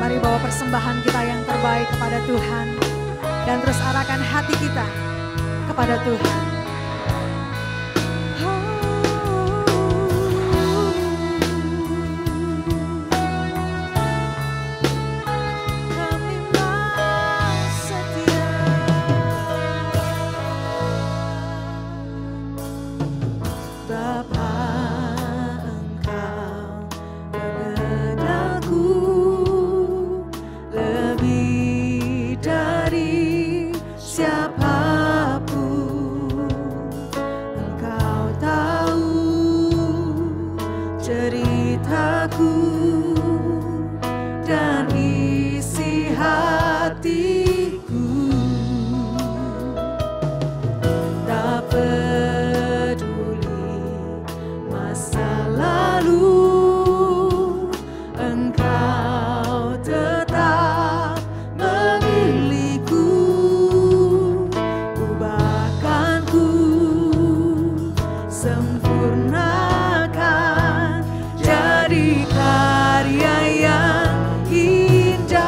Mari bawa persembahan kita yang terbaik kepada Tuhan. Dan terus arahkan hati kita kepada Tuhan. Siapapun sempurnakan jadi karya yang indah.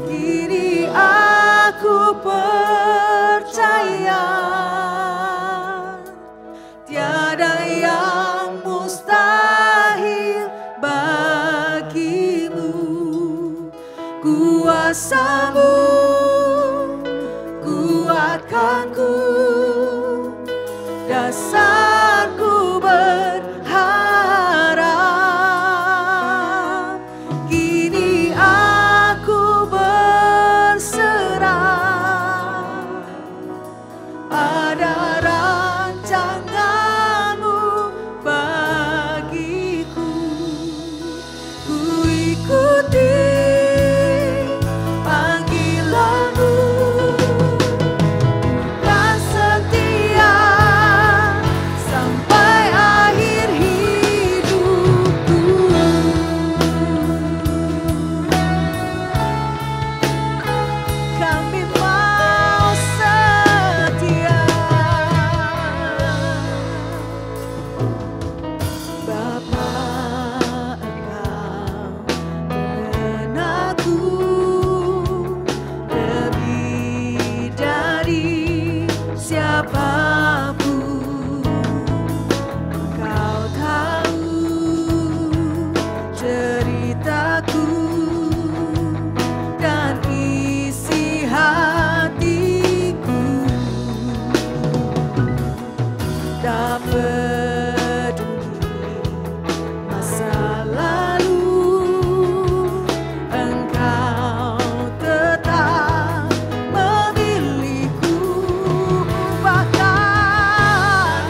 Kini aku percaya tiada yang mustahil bagimu. Kuasa-Mu kuatkanku, dasarku berharap. Kini aku berserah pada rancangan-Mu bagiku. Ku ikuti panggilan-Mu dan setia sampai akhir hidupku. Kami mau setia. Bapa, Engkau mengenalku lebih dari siapapun. Engkau tahu ceritaku dan isi hatiku. Tak peduli masa lalu, Engkau tetap memilihku. Bahkan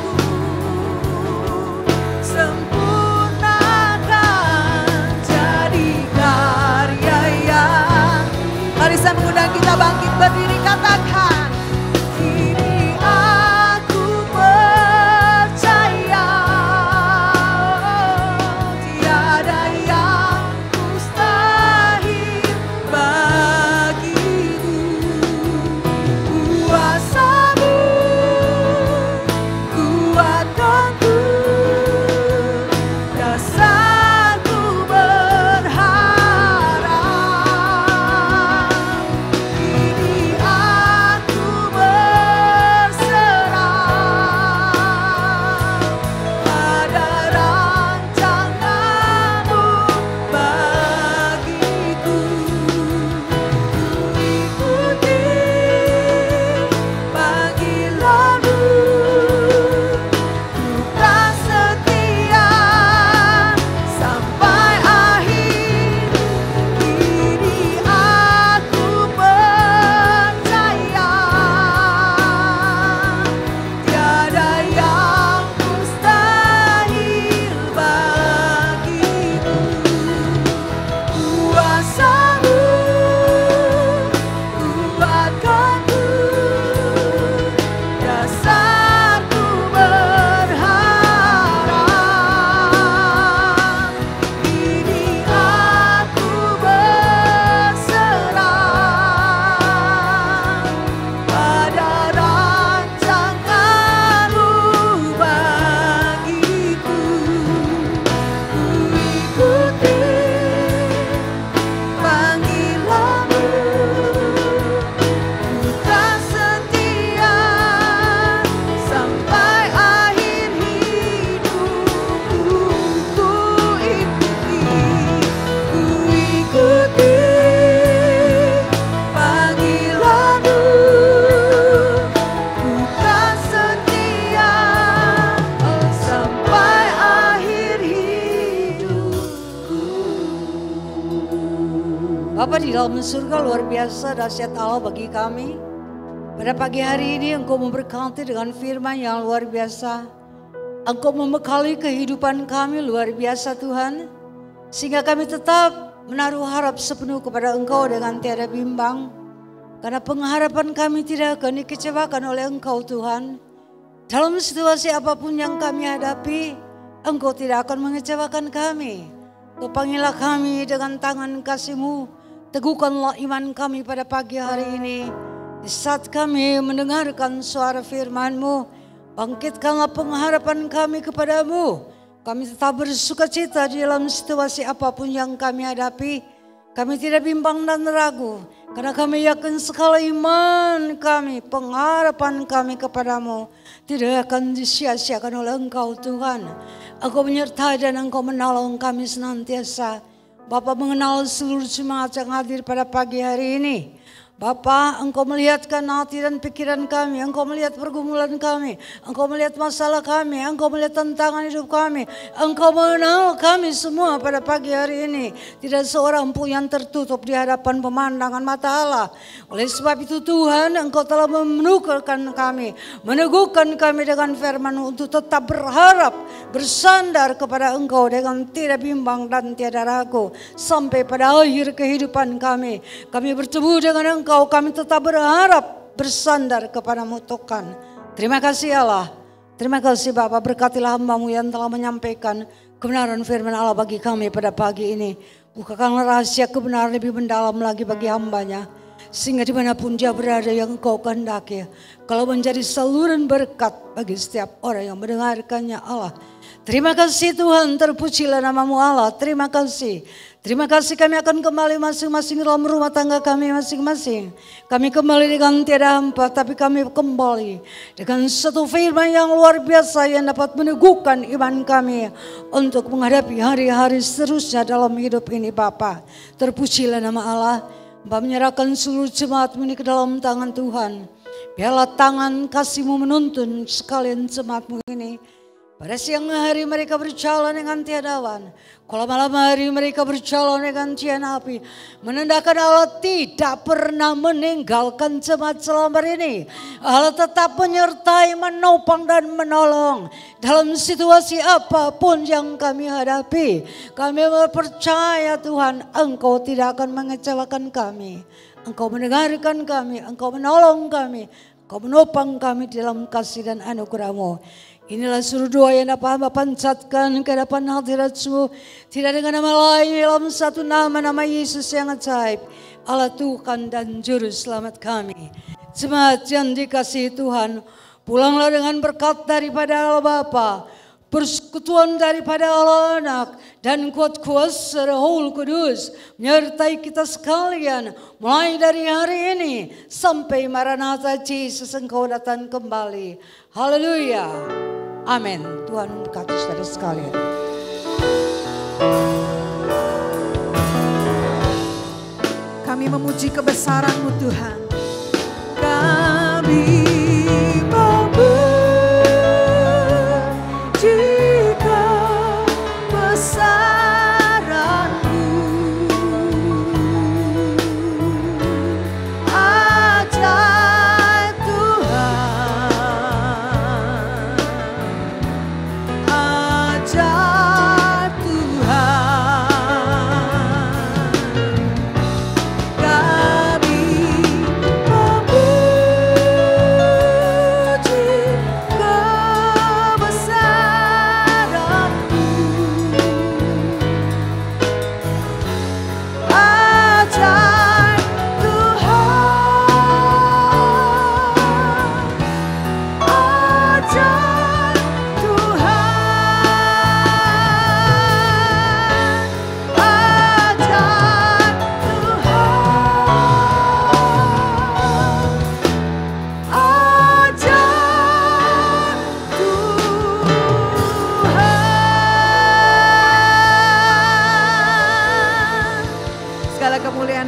sempurnakan jadi karya yang. Mari saya mengundang kita bangkit berdiri, katakan. Kini aku percaya tiada yang mustahil bagimu. Kuasa-Mu kuatkanku, dasarku berharap. Kini aku berserah pada rancangan-Mu bagiku. Ku ikuti panggilan-Mu, ku tak setia sampai akhir. Kini aku percaya tiada yang mustahil bagimu. Kuasa-Mu kuatkanku, dasarku berharap. Kini aku berserah pada rancangan-Mu bagiku. Ku ikuti panggilan-Mu, ku tak setia sampai akhir hidupku. Ku ikuti panggilan-Mu, ku tak setia sampai akhir hidupku. Bapa di dalam surga, luar biasa dahsyat Allah bagi kami. Pada pagi hari ini Engkau memberkati dengan firman yang luar biasa. Engkau membekali kehidupan kami luar biasa Tuhan. Sehingga kami tetap menaruh harap sepenuh kepada Engkau dengan tiada bimbang. Karena pengharapan kami tidak akan dikecewakan oleh Engkau Tuhan. Dalam situasi apapun yang kami hadapi, Engkau tidak akan mengecewakan kami. Kau panggillah kami dengan tangan kasih-Mu. Teguhkanlah iman kami pada pagi hari ini. Di saat kami mendengarkan suara firman-Mu, bangkitkanlah pengharapan kami kepadamu. Kami tetap bersuka cita di dalam situasi apapun yang kami hadapi. Kami tidak bimbang dan ragu, karena kami yakin sekali iman kami, pengharapan kami kepadamu tidak akan disia-siakan oleh Engkau Tuhan. Engkau menyertai dan Engkau menolong kami senantiasa. Bapa mengenal seluruh jemaat yang hadir pada pagi hari ini. Bapa, Engkau melihatkan hati dan pikiran kami, Engkau melihat pergumulan kami, Engkau melihat masalah kami, Engkau melihat tantangan hidup kami, Engkau mengenal kami semua pada pagi hari ini. Tidak seorang pun yang tertutup di hadapan pemandangan mata Allah. Oleh sebab itu Tuhan, Engkau telah meneguhkan kami dengan firman untuk tetap berharap, bersandar kepada Engkau dengan tidak bimbang dan tiada ragu. Sampai pada akhir kehidupan kami bertemu dengan Engkau, kami tetap berharap bersandar kepadamu Tuhan. Terima kasih Allah. Terima kasih Bapa, berkatilah hamba-Mu yang telah menyampaikan kebenaran firman Allah bagi kami pada pagi ini. Bukakanlah rahasia kebenaran lebih mendalam lagi bagi hamba-Nya. Sehingga dimanapun dia berada yang Engkau kehendaki, kalau menjadi saluran berkat bagi setiap orang yang mendengarkannya Allah. Terima kasih Tuhan, terpujilah nama-Mu Allah. Terima kasih. Terima kasih, kami akan kembali masing-masing dalam rumah tangga kami masing-masing. Kami kembali dengan tiada hampa, tapi kami kembali dengan satu firman yang luar biasa yang dapat meneguhkan iman kami untuk menghadapi hari-hari seterusnya dalam hidup ini Bapa. Terpujilah nama Allah. Bapa menyerahkan seluruh jemaat-Mu ini ke dalam tangan Tuhan. Biarlah tangan kasih-Mu menuntun sekalian jemaat-Mu ini. Pada siang hari mereka berjalan dengan tiada awan. Kalau malam hari mereka berjalan dengan tiada api. Menandakan Allah tidak pernah meninggalkan jemaat selamat ini. Allah tetap menyertai, menopang dan menolong. Dalam situasi apapun yang kami hadapi. Kami percaya Tuhan, Engkau tidak akan mengecewakan kami. Engkau mendengarkan kami, Engkau menolong kami. Engkau menopang kami dalam kasih dan anugerah-Mu. Inilah seluruh doa yang dapat hamba panjatkan ke hadapan hadirat-Mu. Tidak dengan nama lain dalam satu nama Yesus yang ajaib. Allah Tuhan dan Juru Selamat kami. Jemaat yang dikasihi Tuhan, pulanglah dengan berkat daripada Allah Bapa, persekutuan daripada Allah Anak, dan kuat kuasa Roh Kudus menyertai kita sekalian mulai dari hari ini sampai Maranatha Yesus Engkau datang kembali. Haleluya. Amin. Tuhan memberkati saudara sekalian. Kami memuji kebesaran-Mu Tuhan. Kami memuji kebesaran-Mu. Ajaib Tuhan. Ajaib Tuhan.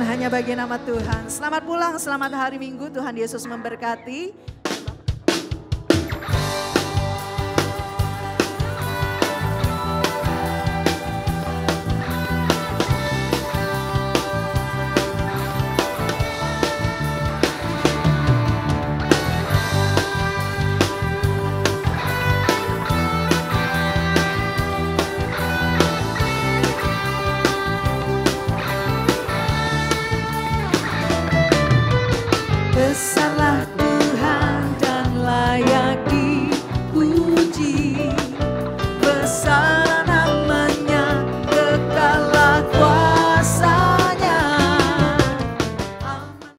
Kami bagi nama Tuhan. Selamat pulang, selamat hari Minggu. Tuhan Yesus memberkati.